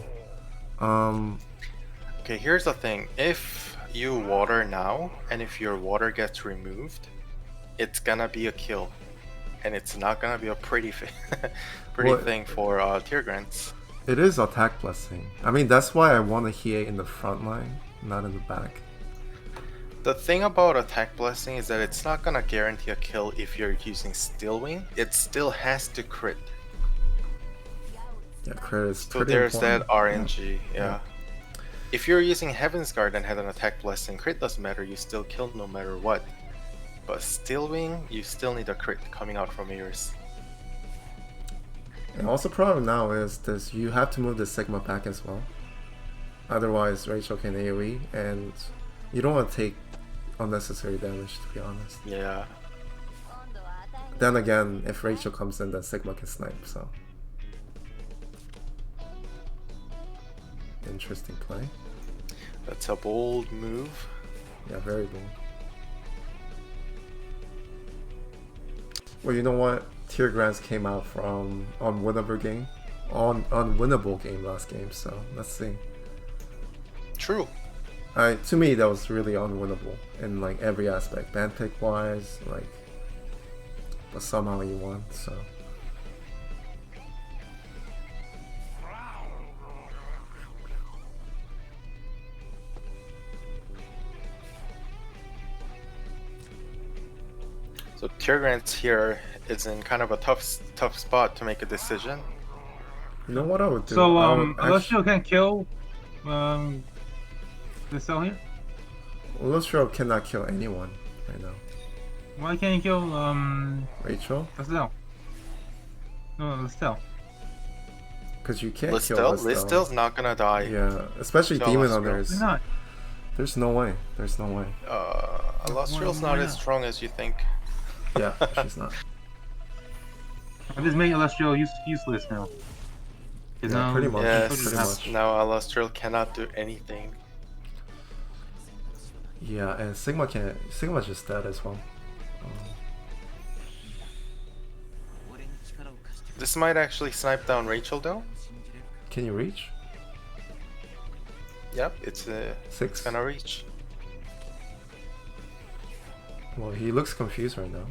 Okay, here's the thing. If you water now, and if your water gets removed, it's gonna be a kill. And it's not gonna be a pretty Well, thing for Teargrants. it is attack blessing. I mean, that's why I want a Hiei in the front line, not in the back. The thing about attack blessing is that it's not gonna guarantee a kill if you're using Steel Wing. It still has to crit. Yeah, crit is So pretty there's important. that RNG, yeah. Yeah. If you're using Heaven's Guard and had an attack blessing, crit doesn't matter, you still kill no matter what. But Steel Wing, you still need a crit coming out from Ares. And also problem now is this: you have to move the Sigma back as well. Otherwise, Rachel can AoE, and you don't want to take unnecessary damage, to be honest. Yeah. Then again, if Rachel comes in, then Sigma can snipe, so. Interesting play. That's a bold move. Yeah, very bold. Well, you know what? Teargrants came out from unwinnable game last game, so let's see. True. To me, that was really unwinnable in like every aspect, band pick wise, like, but somehow you won. So So Teargrants here is in kind of a tough spot to make a decision. you know what I would do? So, I would Alessio can kill the cell here? Lustro cannot kill anyone right now. Why can't he kill Rachel, Listel? No, Listel. because you can't kill Listel? Listel. Listel's not gonna die. Yeah, especially So Demon Lustro. Hunters. Why not? There's no way. There's no way. Lustriel's Why not not? as strong as you think. Yeah, she's not. I'm just making Alessio useless now. 'Cause Yeah, now pretty much. Yes, pretty much. now Lustriel cannot do anything. Yeah, and Sigma's just dead as well. This might actually snipe down Rachel though. Can you reach? Yep, it's 6? gonna reach. Well, he looks confused right now.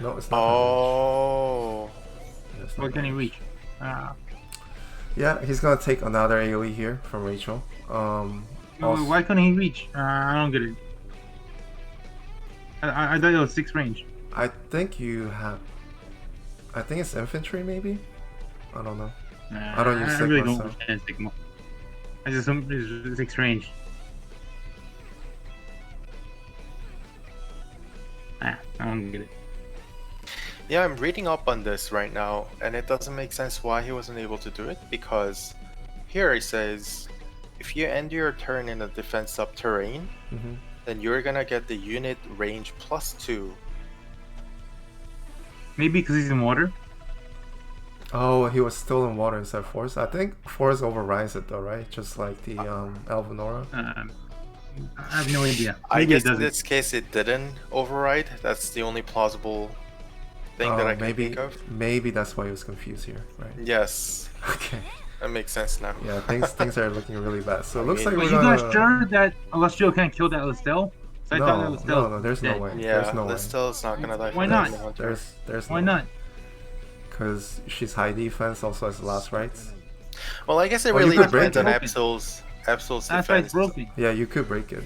No, it's not. Oh, Yeah, it's not what can he gonna reach? Ah. Yeah, he's gonna take another AoE here from Rachel. Also- Why couldn't he reach? I don't get it. I thought it was 6 range. I think you have. I think it's infantry, maybe. I don't know. I don't use I Sigma, really don't so- understand Sigma. I just assume it's 6 range. I don't get it. yeah, I'm reading up on this right now, and it doesn't make sense why he wasn't able to do it, because here he says, if you end your turn in a defense up terrain, Hmm. then you're gonna get the unit range +2. Maybe because he's in water. Oh, he was still in water instead of force. I think force overrides it though, right? Just like the Alvanora. I have no idea. I Maybe guess it in doesn't. this case it didn't override. That's the only plausible thing that I can maybe think of. maybe that's why he was confused here, right? Yes, Okay. that makes sense now. Yeah, things are looking really bad. So it looks mean- like But we're you gonna. guys sure that Alessio can't kill that Listel? So I thought that Listel. no, there's no dead. way. Yeah, there's no way. Listella's not gonna die. Why from not? Demon Hunter. There's Why no not? because she's high defense, also has last rights. Well, I guess it Oh, you really could break depends on it. Absol's That's why defense. it's broken. Yeah, you could break it.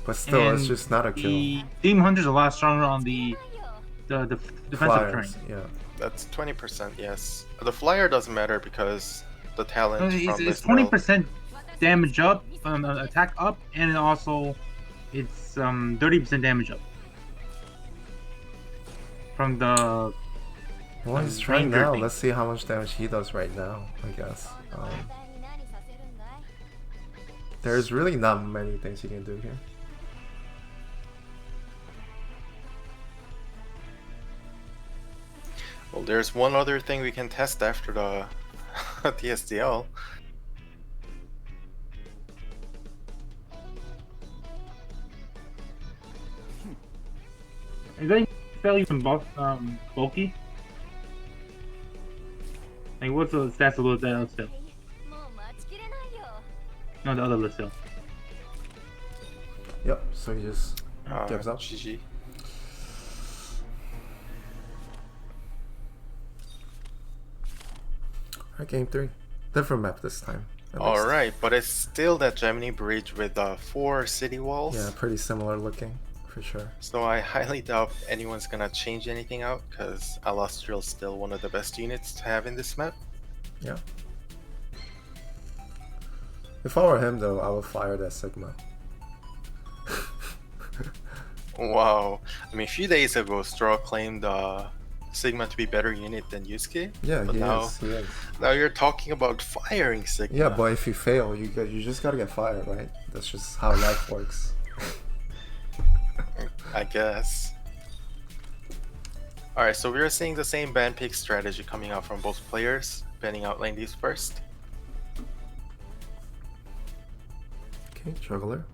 But still, it's And just not a kill. The Demon Hunter's a lot stronger on the defensive Flyers, terrain. yeah. That's 20%, yes. The flyer doesn't matter because the talent No, from it's this build. 20% damage up, attack up, and also it's 30% damage up from the. Well, he's trying Ranger now. thing. Let's see how much damage he does right now, I guess. There's really not many things you can do here. Well, there's one other thing we can test after the TSdL. Is that fairly even bulky? Like, what's the stats of that Lucille? No, the other Lucille. Yep, so he just gives up. GG. Alright, game 3. Different map this time. at least. Alright, but it's still that Gemini bridge with 4 city walls. Yeah, pretty similar looking, for sure. So I highly doubt anyone's gonna change anything out because Alastriel's still one of the best units to have in this map. Yeah. If I were him though, I would fire that Sigma. Wow. I mean, a few days ago, Straw claimed Sigma to be better unit than Yusuke. Yeah, but he now, is. He is. Now you're talking about firing Sigma. Yeah, but if you fail, you just gotta get fired, right? That's just how life works. I guess. Alright, so we're seeing the same ban pick strategy coming out from both players, banning out ladies first. Okay, juggler.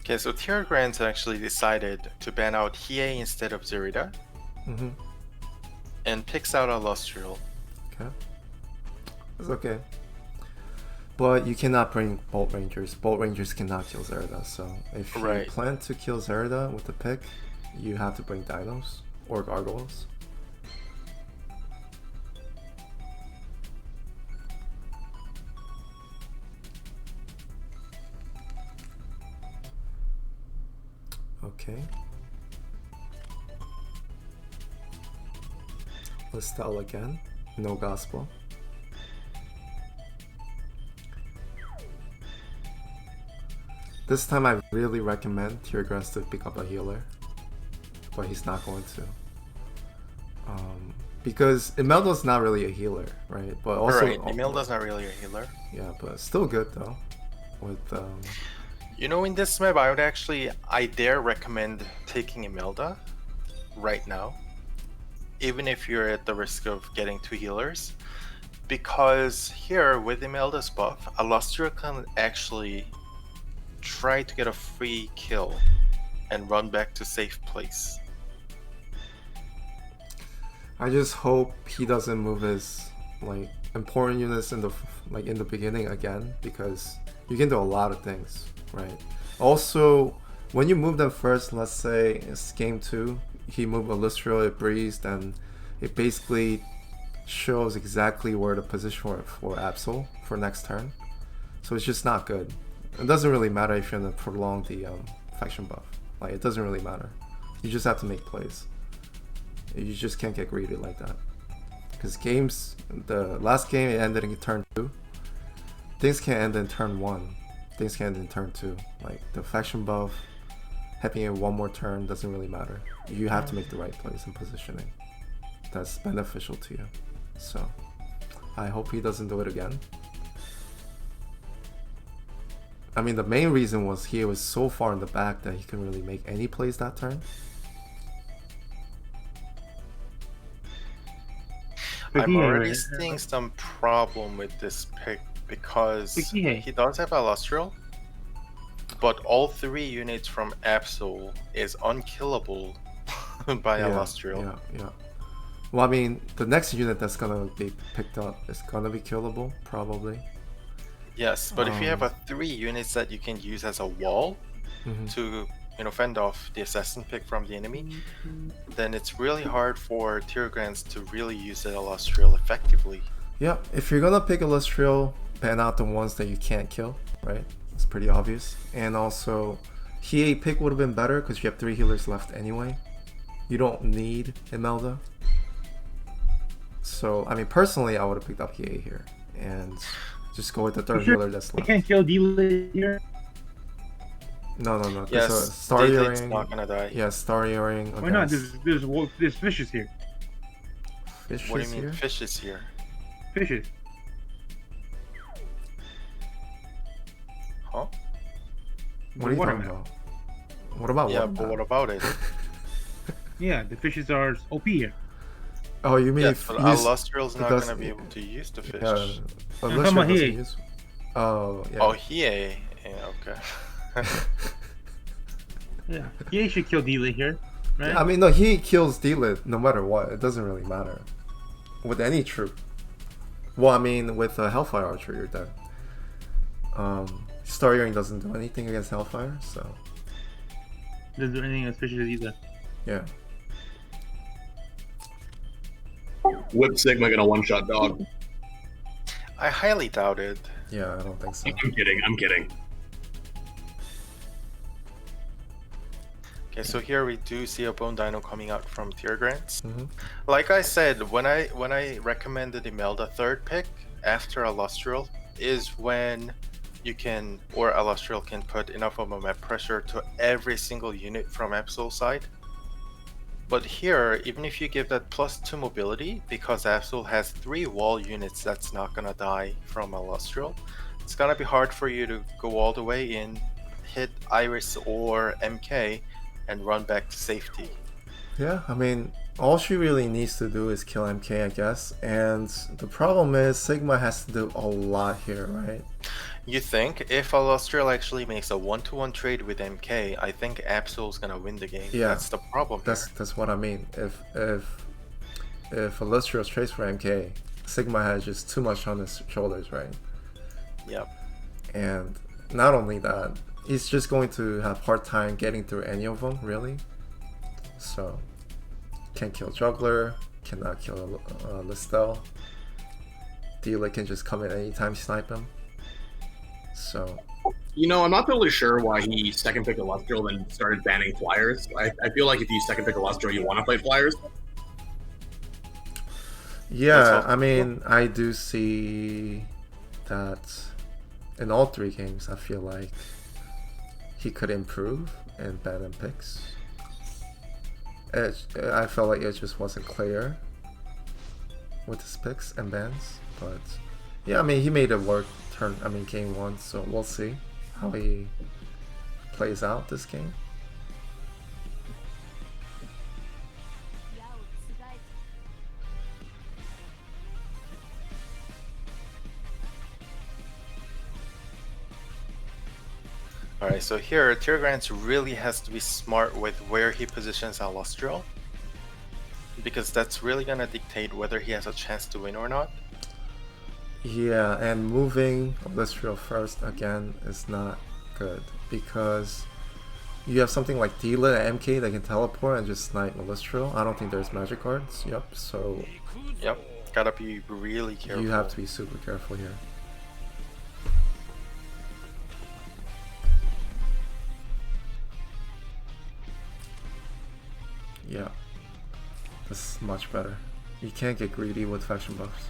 Okay, so Teargrants actually decided to ban out Hiei instead of Zerida, Mm-hmm. and picks out Alastriel. Okay. It's okay. But you cannot bring Bolt Rangers. Bolt Rangers cannot kill Zerida, so if you Right. plan to kill Zerida with the pick, you have to bring Dinos or Gargoyles. Okay. Listel again. No gospel. This time I really recommend Teargrants to pick up a healer. But he's not going to. Because Imelda's not really a healer, right? But also Right, Imelda's not really a healer. yeah, but still good though. With You know, in this map, I dare recommend taking Imelda right now, even if you're at the risk of getting 2 healers, because here with Imelda's buff, Alastriel can actually try to get a free kill and run back to safe place. I just hope he doesn't move his like important units in the beginning again, because you can do a lot of things, right? Also, when you move them first, let's say it's game 2, he moved Alastriel, it breezed, and it basically shows exactly where the position for Absoul for next turn. So it's just not good. It doesn't really matter if you're gonna prolong the faction buff. Like, it doesn't really matter. You just have to make plays. You just can't get greedy like that. Because the last game it ended in turn 2. Things can end in turn 1. Things can end in turn 2. Like, the faction buff, having it one more turn doesn't really matter. You have to make the right plays and positioning. That's beneficial to you. So, I hope he doesn't do it again. I mean, the main reason was he was so far in the back that he couldn't really make any plays that turn. I'm already seeing some problem with this pick because Picky. he does have Illustrial, but all 3 units from Absoul is unkillable by Illustrial. Yeah. Well, I mean, the next unit that's gonna be picked up is gonna be killable, probably. Yes, but if you have 3 units that you can use as a wall to, fend off the assassin pick from the enemy, then it's really hard for Teargrants to really use the Illustrial effectively. Yeah, if you're gonna pick Illustrial, ban out the ones that you can't kill, right? It's pretty obvious. And also, Hiei pick would have been better because you have 3 healers left anyway. You don't need Imelda. So, I mean, personally, I would have picked up Hiei here and just go with the 3rd healer that's You left. can't kill D here. No. Yes, Star Daylight's Earring. not gonna die. Yeah, Star Earring. Why not? There's fishes here. Fishes What do you mean here? fishes here? Fishes. Huh? What are you talking about? What about Yeah, watermelon? but what about it? Yeah, the fishes are OP here. Oh, you mean Yes, but Illustrial's not gonna be able to use the fish. Yeah, talking about Illustrial doesn't Hiei. use. Oh, yeah. Oh, Hiei. Yeah, okay. Yeah, he should kill D here, right? Yeah, I mean, no, he kills D-Lit no matter what. It doesn't really matter. With any troop. Well, I mean, with a Hellfire Archer, you're dead. Star Earring doesn't do anything against Hellfire, so... Doesn't do anything as fishes either. Yeah. Whip Sigma gonna one-shot dog. I highly doubt it. Yeah, I don't think so. I'm kidding. Okay, so here we do see a Bone Dino coming out from Teargrants. Mhm. Like I said, when I recommended Imelda 3rd pick after Illustrial is when you can, or Illustrial can put enough of a map pressure to every single unit from Absoul side. But here, even if you give that +2 mobility, because Absoul has 3 wall units that's not gonna die from Illustrial, it's gonna be hard for you to go all the way in, hit Iris or MK, and run back to safety. Yeah, I mean, all she really needs to do is kill MK, I guess. And the problem is, Sigma has to do a lot here, right? You think if Illustrial actually makes a 1-to-1 trade with MK, I think Absoul's gonna win the game. Yeah, That's the problem. That's what I mean. If Illustrial trades for MK, Sigma has just too much on his shoulders, right? Yep. And not only that, he's just going to have hard time getting through any of them, really. So, can't kill Juggler, cannot kill Listel. Dealer can just come in anytime, snipe him. So, You know, I'm not totally sure why he second picked Illustrial then started banning flyers. I feel like if you second pick Illustrial, you want to play flyers. yeah, I mean, I do see that in all 3 games, I feel like he could improve and ban and picks. I felt like it just wasn't clear with his picks and bans, but yeah, I mean, he made it work game 1, so we'll see how he plays out this game. Alright, so here, Teargrants really has to be smart with where he positions Illustrial, because that's really gonna dictate whether he has a chance to win or not. Yeah, and moving Illustrial first again is not good because you have something like Dealer and MK that can teleport and just snipe Illustrial. I don't think there's magic cards. Yep, so Yep, gotta be really careful. you have to be super careful here. Yeah, this is much better. You can't get greedy with faction buffs.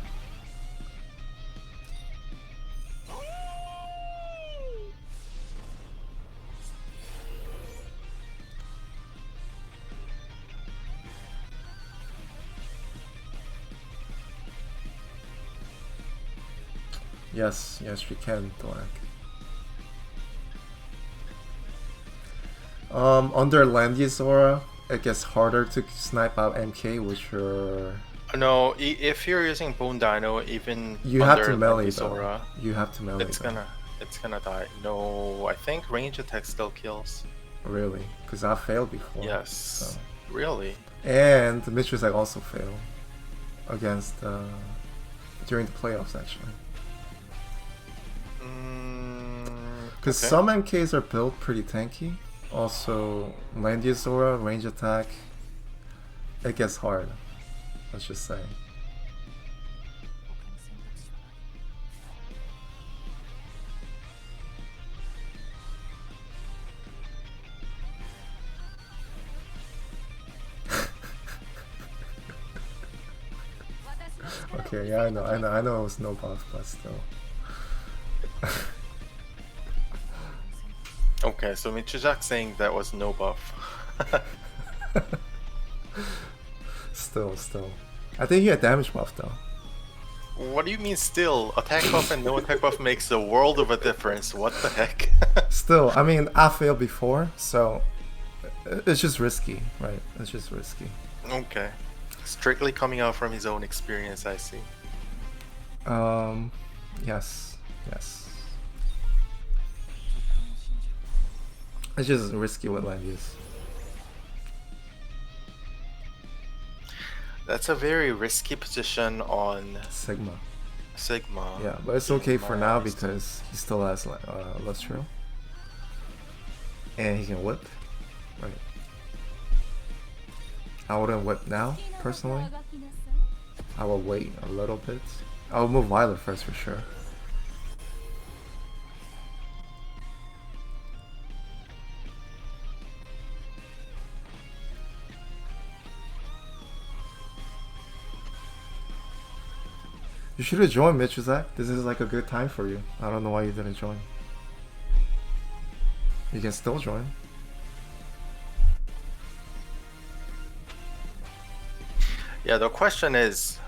Yes, you can, Black. Under Landi's aura, it gets harder to snipe out MK, which are... No, if you're using Bone Dino, even You have under to melee Landy's though. aura, You have to melee. it's though. gonna die. No, I think range attack still kills. Really, because I failed before. Yes. So. Really? And Mistress I also failed against during the playoffs actually. Because Okay. some MKs are built pretty tanky. Also, Landy's aura, range attack, it gets hard. Let's just say. Okay, yeah, I know it was no buff, but still. Okay, so Michijak saying that was no buff. Still. I think you had damage buff though. What do you mean still? Attack buff and no attack buff makes a world of a difference. What the heck? Still, I mean, I failed before, so it's just risky, right? It's just risky. Okay. Strictly coming out from his own experience, I see. Yes. It's just risky with Landius. That's a very risky position on Sigma. Sigma. Yeah, but it's okay for now because he still has Lustral. And he can whip. Right. I wouldn't whip now, personally. I will wait a little bit. I'll move Violet first for sure. You should have joined, Michizak. This is like a good time for you. I don't know why you didn't join. You can still join. Yeah, the question is,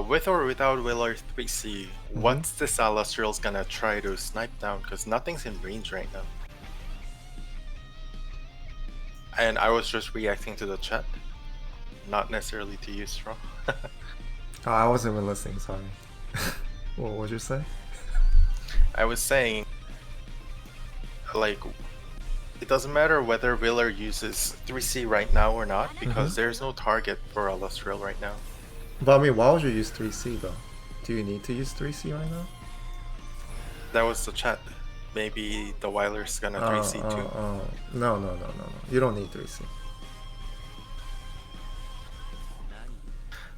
with or without Willer 3C, what's this Alustrial's gonna try to snipe down? Because nothing's in range right now. And I was just reacting to the chat, not necessarily to you, Straw. Oh, I wasn't even listening, sorry. What would you say? I was saying, like, it doesn't matter whether Willer uses 3C right now or not, because there's no target for Alustrial right now. But I mean, why would you use 3C though? Do you need to use 3C right now? That was the chat. Maybe the Weiler's gonna 3C too. No. You don't need 3C.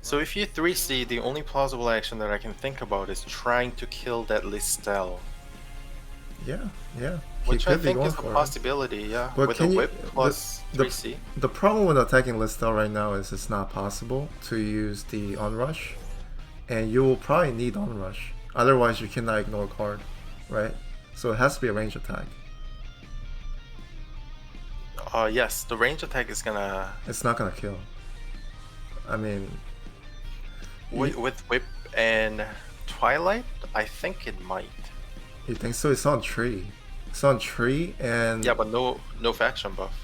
So if you 3C, the only plausible action that I can think about is trying to kill that Listel. Yeah. Which He I could be think going is a for it. possibility, yeah. But With a can you- whip plus 3C. The problem with attacking Listel right now is it's not possible to use the onrush, and you will probably need onrush. Otherwise, you cannot ignore card, right? So it has to be a range attack. Yes, the range attack is gonna... It's not gonna kill. I mean, With whip and Twilight, I think it might. you think so? It's on tree. It's on tree, and Yeah, but no faction buff.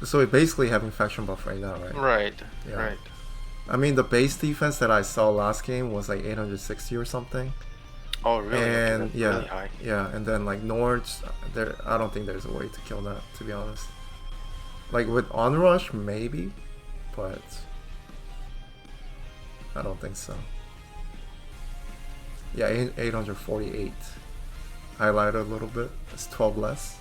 so it basically having faction buff right now, right? Right, Yeah. right. I mean, the base defense that I saw last game was like 860 or something. Oh, really? Okay, And that's yeah, really high. yeah, and then like Nords, there. I don't think there's a way to kill that, to be honest. Like with onrush, maybe, but I don't think so. Yeah, 848. Highlighted a little bit. It's 12 less.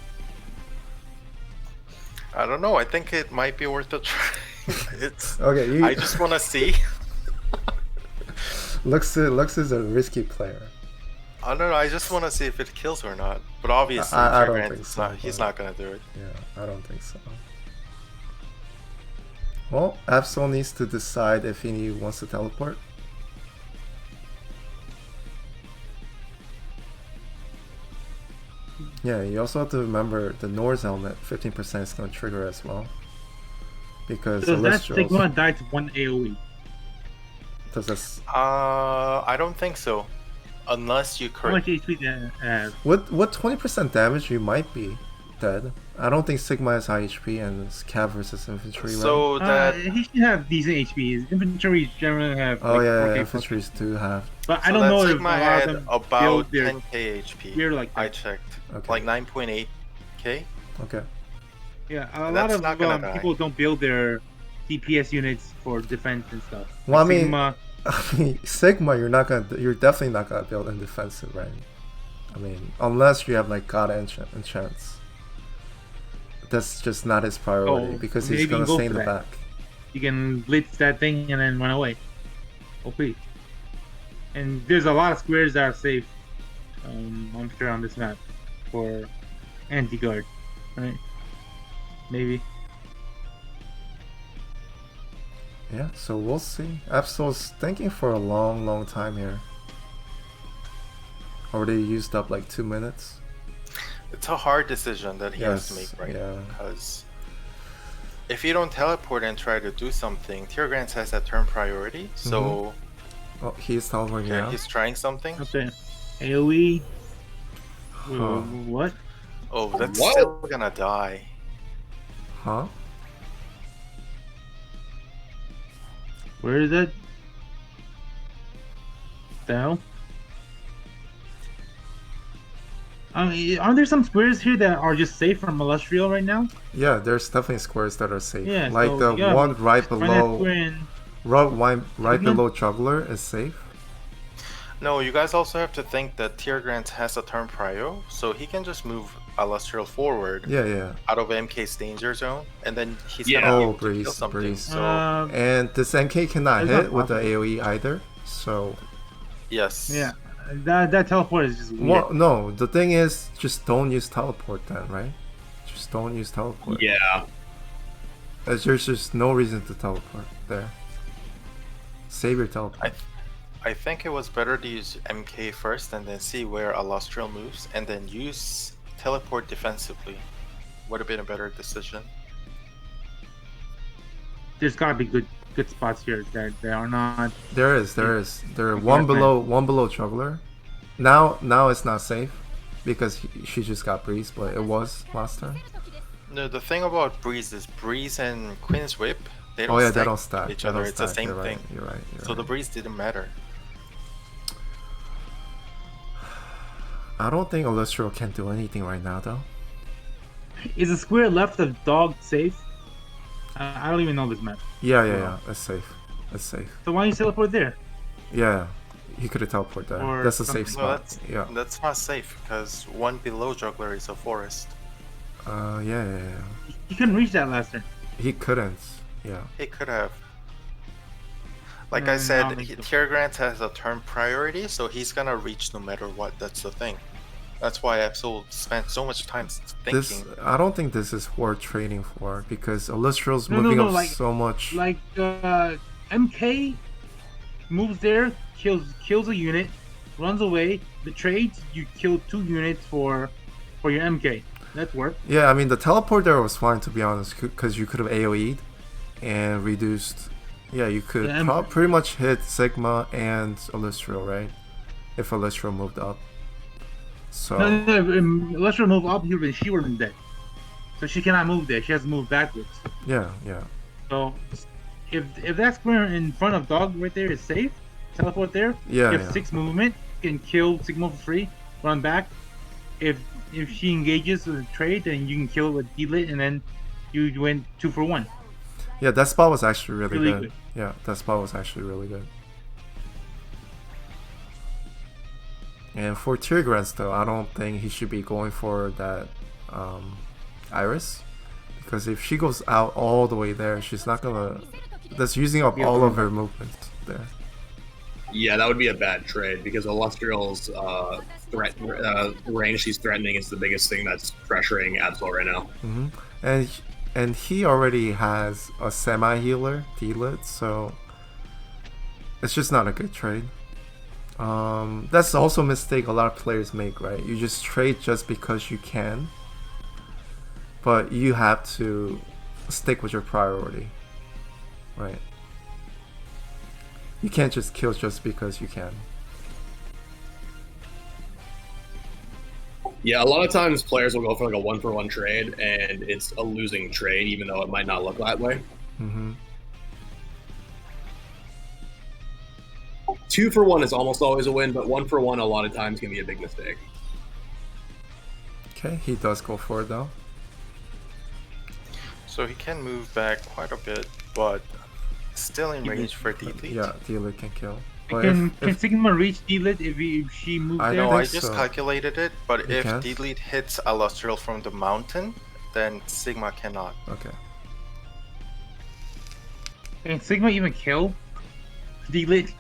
I don't know, I think it might be worth a try. Okay, I just wanna see. Lux is a risky player. I don't know, I just wanna see if it kills or not. But obviously, I don't Teargrants, think it's so, not, he's but- not gonna do it. Yeah, I don't think so. Well, Absoul needs to decide if he wants to teleport. Yeah, you also have to remember the Nor's helmet, 15% is going to trigger as well. Because So that Celestials- Sigma died to 1 AoE. does this, I don't think so. Unless you How crit. much HP with 20% damage, you might be. dead. I don't think Sigma is high HP and it's cav versus infantry. Right? So that he should have decent HP. His infantry generally have Oh like yeah, 4K infantries do have. But I so don't that know if a Sigma lot of had them about build their 10k HP. gear like I that. checked, Okay. like 9.8k. Okay. Yeah, a And lot that's of not gonna die. people don't build their DPS units for defense and stuff. Well, Like I mean, Sigma, I mean, Sigma, you're definitely not gonna build in defensive, right? I mean, unless you have like God enchants. That's just not his priority Oh, because maybe he's gonna you go stay in for the that. back. you can blitz that thing and then run away. OP. And there's a lot of squares that are safe. I'm sure on this map for anti-guard, right? Maybe. Yeah, so we'll see. Absol's thinking for a long time here. Already used up like 2 minutes. It's a hard decision that he has to make right yeah. now, because if you don't teleport and try to do something, Teargrants has that turn priority, so Oh, he's teleporting yeah, now. he's trying something. Okay. AoE. Huh. What? Oh, that's What? still gonna die. Huh? Where is it? The hell? Aren't there some squares here that are just safe from Illustrial right now? Yeah, there's definitely squares that are safe. Yeah, like so the you gotta one right find that below, square and- right Sigma? below Juggler is safe. No, you guys also have to think that Teargrants has a turn prio, so he can just move Illustrial forward Yeah. out of MK's danger zone, and then he's Yeah. gonna be Oh, able to kill breeze, something. breeze. So And this MK cannot It's not hit with the possible. AoE either. So, yes. Yeah, that teleport is just weird. well, no. The thing is, just don't use teleport then, right? Just don't use teleport. Yeah. There's just no reason to teleport there. Save your teleport. I think it was better to use MK first and then see where Illustrial moves, and then use teleport defensively. Would have been a better decision. There's gotta be good spots here that they are not. There is. There are Okay, one that's below Juggler. Now it's not safe because she just got breeze, but it was last turn. No, the thing about Breeze is Breeze and Queen's Whip, they don't Oh yeah, stack they don't stack. each They other. don't It's the stack. same You're thing. right. You're right. So the Breeze didn't matter. I don't think Illustrial can do anything right now though. Is a square left of dog safe? I don't even know this map. Yeah. It's safe. It's safe. So why don't you teleport there? Yeah, he could have teleported there. Or That's a safe something. No, spot. Yeah. that's not safe because one below Juggler is a forest. Yeah. You couldn't reach that last turn. He couldn't. Yeah. He could have. Like I said, Teargrants has a turn priority, so he's gonna reach no matter what. That's the thing. That's why Absoul spent so much time This thinking. I don't think this is worth trading for because Illustrial's No, moving up like- so much. Like MK moves there, kills a unit, runs away, betrays. You kill 2 units for your MK. That worked. Yeah, I mean the teleport there was fine to be honest, because you could have AoE'd and reduced. Yeah, you could Yeah, pretty much hit Sigma and Illustrial, right? If Illustrial moved up. So No, let's remove up here, but she would have been dead. So she cannot move there. She has to move backwards. yeah. So if that square in front of dog right there is safe, teleport there. Yeah, You have yeah. 6 movement. You can kill Sigma for free. Run back. If she engages with a trade, then you can kill with delit, and then you win 2 for 1. Yeah, that spot was actually really Really good. good. Yeah, that spot was actually really good. And for Teargrants though, I don't think he should be going for that Iris. Because if she goes out all the way there, she's not gonna... That's using up Yeah, all of but- her movement there. Yeah, that would be a bad trade because Illustrial's range she's threatening is the biggest thing that's pressuring Absoul right now. And he already has a semi-healer, Delit, so... It's just not a good trade. That's also a mistake a lot of players make, right? You just trade just because you can, but you have to stick with your priority, right? You can't just kill just because you can. Yeah, a lot of times players will go for like a 1-for-1 trade, and it's a losing trade, even though it might not look that way. Mm-hmm. 2-for-1 is almost always a win, but 1-for-1 a lot of times can be a big mistake. Okay, he does go for it though. So he can move back quite a bit, but still in range for delete. Yeah, dealer can kill. But Can if Sigma reach Delit if she moves I there? No, think I just so. calculated it, but You if can't? delete hits Allustrial from the mountain, then Sigma cannot. okay, Can Sigma even kill Delit?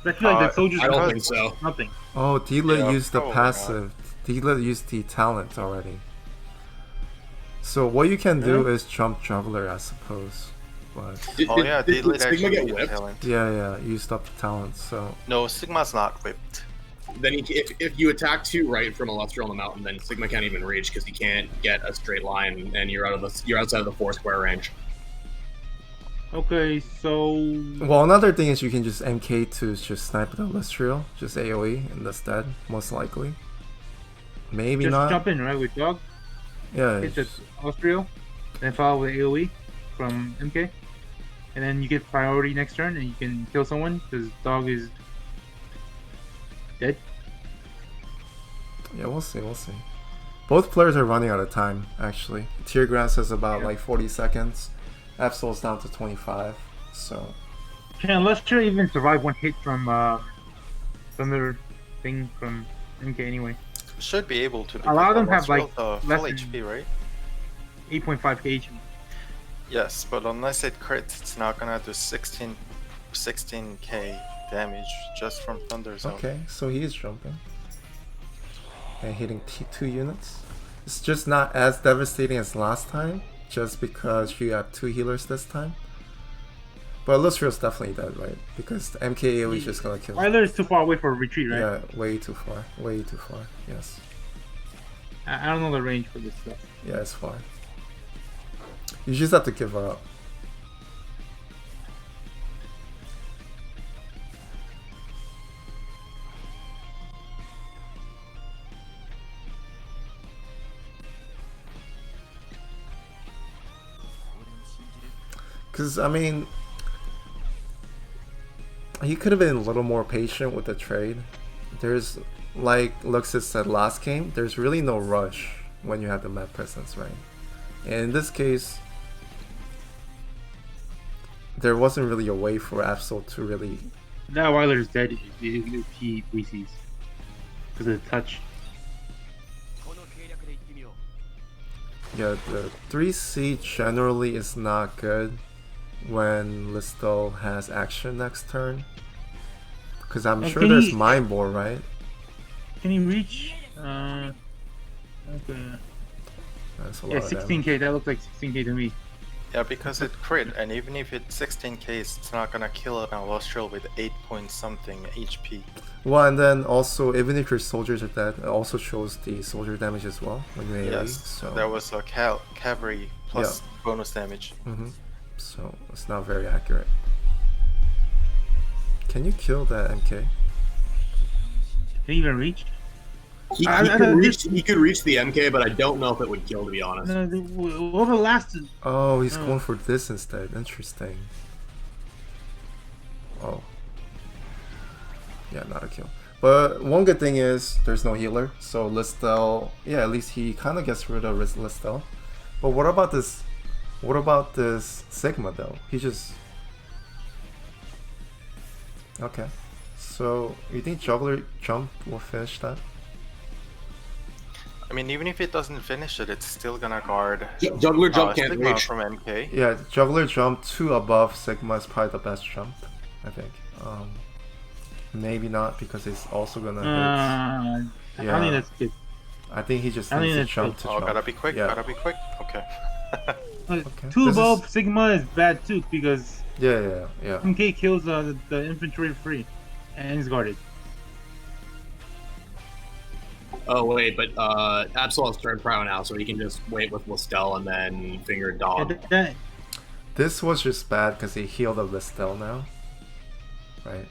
I feel like the soldiers I don't Because- think so. nothing. oh, dealer Yeah, used the probably not. passive. Dealer used the talent already. So what you can do is jump juggler, I suppose. But Oh yeah, did delete Sigma actually get used whipped? talent. yeah, used up the talent. So No, Sigma's not whipped. Then if you attack 2 right from Illustrial on the mountain, then Sigma can't even reach because he can't get a straight line, and you're outside of the 4 square range. Okay, so well, another thing is you can just MK to just snipe the Illustrial, just AOE, and that's dead most likely. Maybe just not. jump in right with dog, Yeah, hit the just- Austrio, then follow with AOE from MK, and then you get priority next turn, and you can kill someone because dog is dead. yeah, we'll see, we'll see. Both players are running out of time, actually. Teargrants has about like 40 seconds. Absoul's down to 25, so... Can Lester even survive one hit from Thunder thing from MK anyway? Should be able to. A lot of them because have, like, Allustrial's, less full than- HP, right? 8.5 kg. Yes, but unless it crits, it's not gonna do 16k damage just from Thunder Zone. Okay, so he is jumping. And hitting 2 units. It's just not as devastating as last time, just because you have 2 healers this time. But Illustrial's definitely dead, right? Because the MKAO is just gonna kill him. Tyler is too far away for a retreat, right? Yeah, way too far. Way too far, yes. I don't know the range for this stuff. Yeah, it's far. You just have to give up. Because, I mean, he could have been a little more patient with the trade. There's, like Luxus said last game, there's really no rush when you have the map presence, right? And in this case, there wasn't really a way for Absoul to really... That Weiler is dead if he VCs. Because of the touch. Yeah, the 3C generally is not good when Listel has action next turn. Because I'm And sure can there's he- Mind Bore, right? Can he reach? Okay. That's a lot Yeah, of damage. 16k. That looks like 16k to me. Yeah, because it crit, and even if it's 16k, it's not gonna kill an Allustrial with 8 point something HP. Well, and then also, even if your soldiers are dead, it also shows the soldier damage as well when you AoE. Yes, So there was a cavalry plus bonus damage. So it's not very accurate. Can you kill that MK? Can he even reach? He could reach the MK, but I don't know if it would kill, to be honest. No, what the last? Oh, he's Oh. going for this instead. Interesting. Oh. Yeah, not a kill. But one good thing is there's no healer, so Listel, yeah, at least he kind of gets rid of Listel. But what about this? What about this Sigma though? He just... Okay. So, you think Juggler Jump will finish that? I mean, even if it doesn't finish it, it's still gonna guard Juggler jump can't Sigma reach. from MK. Yeah, Juggler Jump 2 above Sigma is probably the best jump, I think. Maybe not, because it's also gonna hit. I don't think that's good. I think he just I needs think to that's jump good. to Oh, jump. gotta be quick, Yeah. gotta be quick. Okay. Okay. 2 This above is- Sigma is bad too because Yeah. MK kills the infantry free and is guarded. Oh wait, but Absol has turned pro now, so he can just wait with Listel and then finger Yeah, dog. that, This was just bad because he healed a Listel now. Right?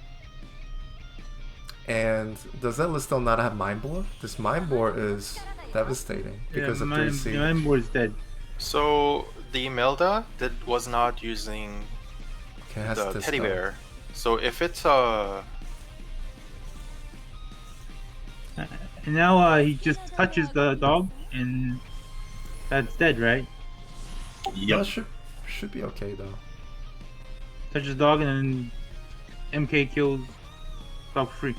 And does that list still not have Mind Bore? This Mind Bore is devastating because of 3 siege. My board is dead. So the Imelda was not using Okay, it has the this teddy stuff. bear. So if it's And now he just touches the dog, and that's dead, right? No, it should be okay though. Touches the dog, and then MK kills dog free.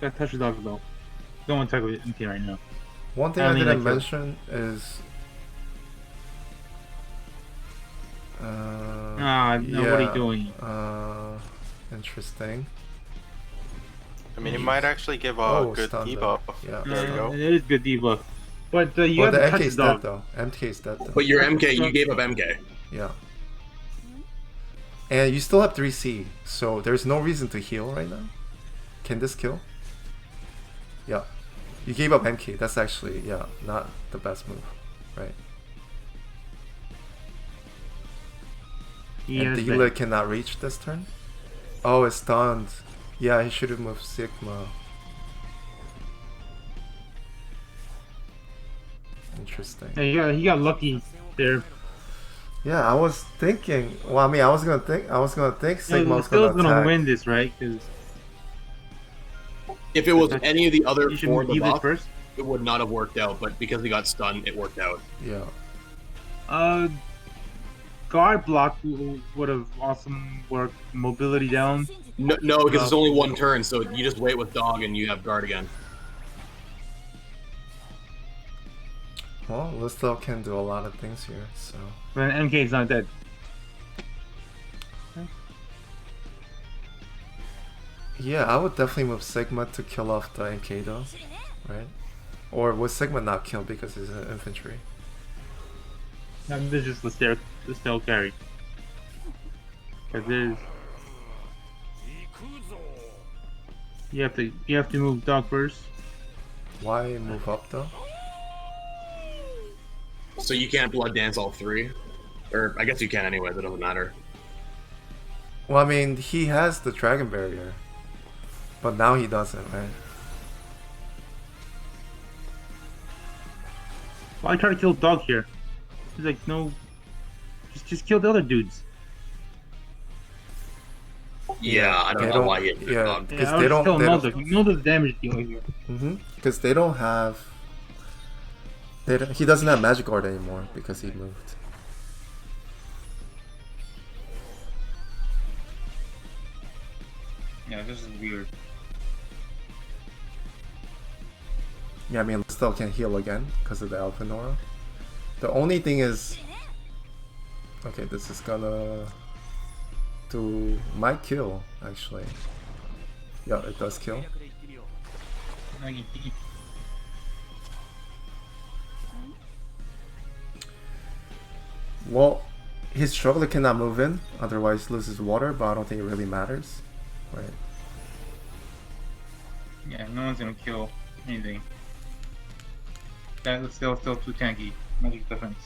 Gotta touch the dog though. Don't want to talk about MK right now. One thing I I only didn't like mention is. No, what are you doing? Interesting. I mean, it might actually give a Oh, good stun debuff. though. Yeah. There you go. It is good debuff. But you Well, have the to touch MK's the dead dog. though. MK's dead though. But your MK, you gave up MK. Yeah. And you still have 3C, so there's no reason to heal right now. Can this kill? Yeah. You gave up MK. That's actually, yeah, not the best move. Right. He And is Dealer dead. cannot reach this turn? Oh, it's stunned. Yeah, he should have moved Sigma. Interesting. Yeah, he got lucky there. Yeah, I was thinking. Well, I mean, I was gonna think Sigma was Still gonna gonna attack. win this, right? Because If it was any of the other you should four move this buff, first. it would not have worked out. But because he got stunned, it worked out. Yeah. Guard block would have awesome worked. Mobility down. No, because it's only one turn, so you just wait with dog and you have guard again. Well, Listel can do a lot of things here, so. But MK is not dead. Yeah, I would definitely move Sigma to kill off the MK though, right? Or would Sigma not kill because he's an infantry? This is the stair carry. Cause there's you have to move dog first. Why move up though? So you can't blood dance all three, or I guess you can anyway. That doesn't matter. Well, I mean, he has the dragon barrier, but now he doesn't, right? Why try to kill dog here? He's like, no, just kill the other dudes. Yeah, I don't They know don't- why he had yeah. dog. Because I they was don't- killing they Noldo. don't- Noldo's damage dealer here. Because they don't have. He doesn't have magic guard anymore because he moved. Yeah, this is weird. Yeah, I mean, Listel can heal again because of the Alphanora. The only thing is. Okay, this is gonna. Might kill, actually. Yeah, it does kill. Well, his struggler cannot move in, otherwise loses water, but I don't think it really matters. Right. Yeah, no one's gonna kill anything. That's still too tanky. Magic defense.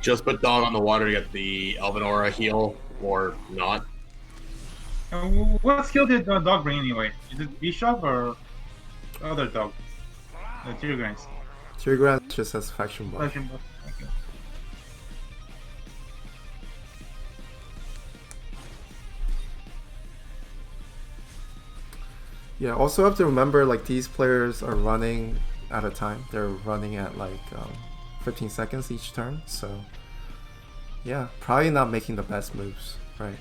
Just put dog on the water to get the Alvinora heal, or not. What skill did the dog bring anyway? Is it Bishop or other dog? The Teargrants. Teargrants just has faction buff. Faction buff. Okay. Yeah, also have to remember, like, these players are running at a time. They're running at like 15 seconds each turn, so yeah, probably not making the best moves, right?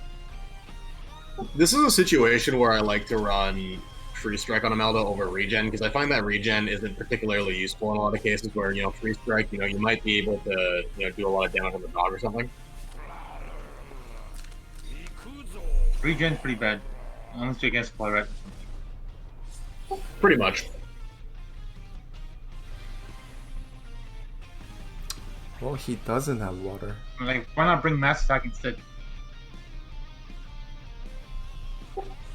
This is a situation where I like to run Free Strike on Imelda over Regen, because I find that Regen isn't particularly useful in a lot of cases where, Free Strike, you might be able to, do a lot of damage on the dog or something. Regen's pretty bad. Unless you against Claret. Pretty much. Well, he doesn't have water. Like, why not bring Mass Attack instead?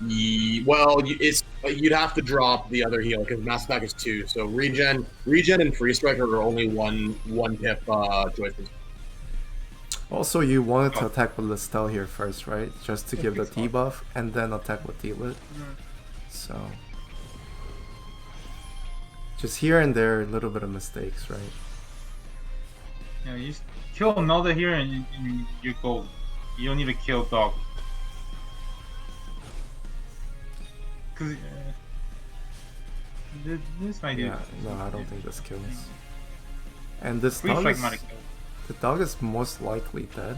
You'd have to drop the other heal because Mass Attack is 2. So Regen, and Free Strike are only one pip choices. Also, you wanted to attack with Listel here first, right? Just to give the debuff, and then attack with D-Lit. So... just here and there, a little bit of mistakes, right? Yeah, you just kill Melda here and you're gold. You don't need to kill Dog. Cause this might do. Yeah, no, I don't think this kills. And this Free dog strike is, might have killed. the dog is most likely dead.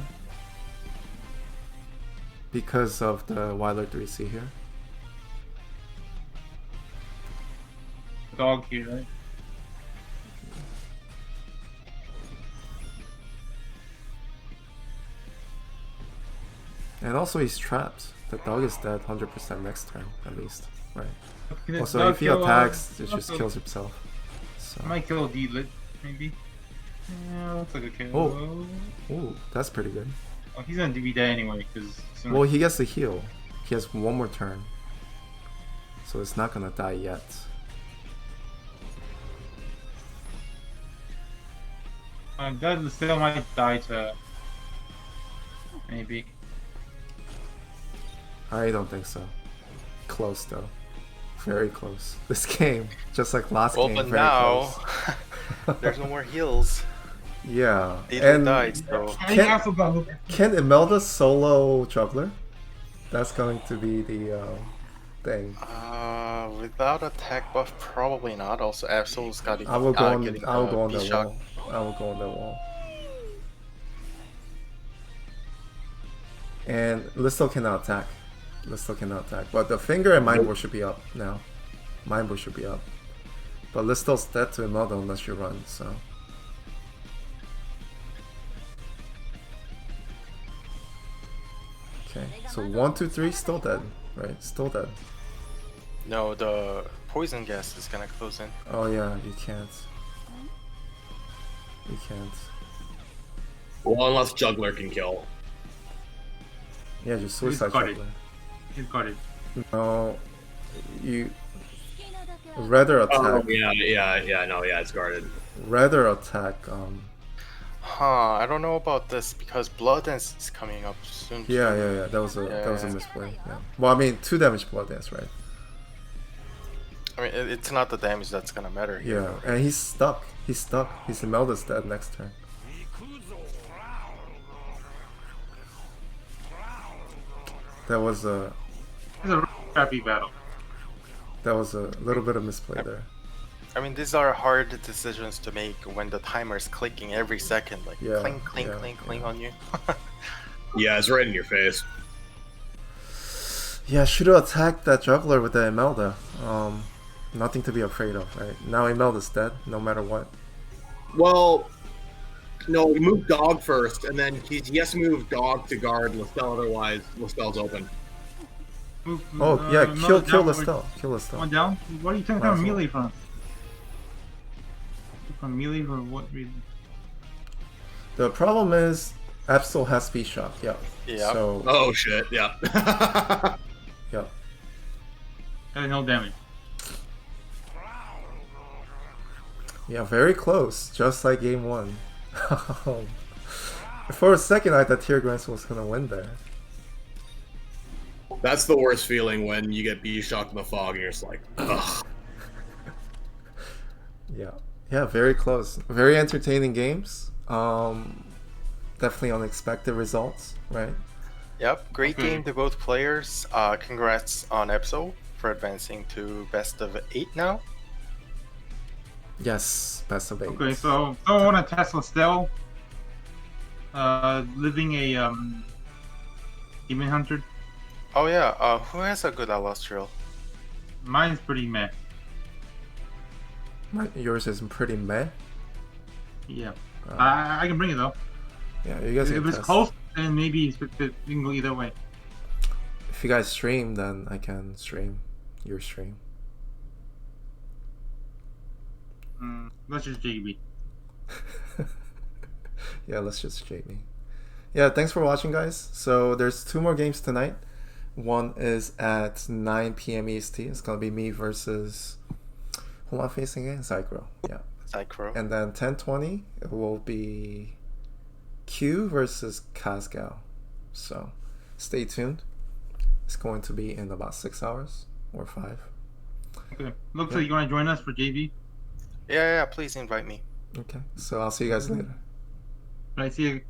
Because of the Wyler 3C here. Dog here, right? And also he's trapped. The dog is dead 100% next turn, at least. Right. Can Also, dog if he kill, attacks, it just also- kills himself. So. Might kill D-Lit, maybe. Yeah, looks like a kill. Oh. Ooh, that's pretty good. Oh, he's gonna be dead anyway, because... Well, he gets the heal. He has one more turn. So it's not gonna die yet. That still might die to... maybe. I don't think so. Close though. Very close. This game, just like last Well, game, but very now close. there's no more heals. Yeah. They And died, so can Imelda solo juggler? That's going to be the thing. without a tech buff, probably not. Also, Absoul's got to I will go on. getting I will go on the B-Shock. wall. I will go on the wall. And Listel cannot attack. Listel cannot attack. But the finger and Mind Board should be up now. Mind Board should be up. But Listel's dead to Imelda unless you run, so. Okay, so 1, 2, 3, still dead, right? Still dead. No, the poison gas is gonna close in. Oh yeah, you can't. You can't. Well, unless Juggler can kill. Yeah, just suicide got it. juggler. He's got it. No, you rather attack. Oh, yeah, it's guarded. Rather attack. I don't know about this because Blood Dance is coming up soon. Yeah. That was a misplay. Yeah. Well, I mean, 2 damage blood dance, right? I mean, it's not the damage that's gonna matter here. Yeah, and he's stuck. He's stuck. He's Imelda's dead next turn. That was a. It's a crappy battle. That was a little bit of misplay there. I mean, these are hard decisions to make when the timer is clicking every second, like Yeah, clink, clink, yeah, clink, clink yeah. on you. Yeah, it's right in your face. Yeah, should have attacked that juggler with the Imelda. Nothing to be afraid of, right? Now Imelda's dead, no matter what. Well, no, move Dog first, and then he's move Dog to guard Listel, otherwise Listel's open. Oh yeah, kill down, Listel. Kill One Listel. down? What are you taking Might as from well. melee from? From melee for what reason? The problem is Absoul has speed shock. Yeah. Yeah. So Oh shit, yeah. yeah. No damage. Yeah, very close, just like game 1. For a second, I thought Teargrants was gonna win there. That's the worst feeling when you get B-shocked in the fog and you're just like, ugh. Yeah, very close. Very entertaining games. Definitely unexpected results, right? Yep, great game to both players. Congrats on Absoul for advancing to best of 8 now. Yes, best of 8. Okay, so I want to test Listel. Living a Demon Hunter. Oh yeah, who has a good Alastral? Mine's pretty meh. Yours is pretty meh. Yeah. Uh, I can bring it though. Yeah, you guys If can it's test. close, then maybe we can go either way. If you guys stream, then I can stream your stream. Let's just JB. Yeah, let's just JB. Yeah, thanks for watching, guys. So there's 2 more games tonight. One is at 9 p.m. EST. It's gonna be me versus who am I facing again? Zycro. Yeah. Psychro. And then 10:20 it will be Q versus Casgal. So stay tuned. It's going to be in about 6 hours or 5. Okay. Looks like you're gonna join us for JV. Yeah, please invite me. Okay, so I'll see you guys later. All right, see you.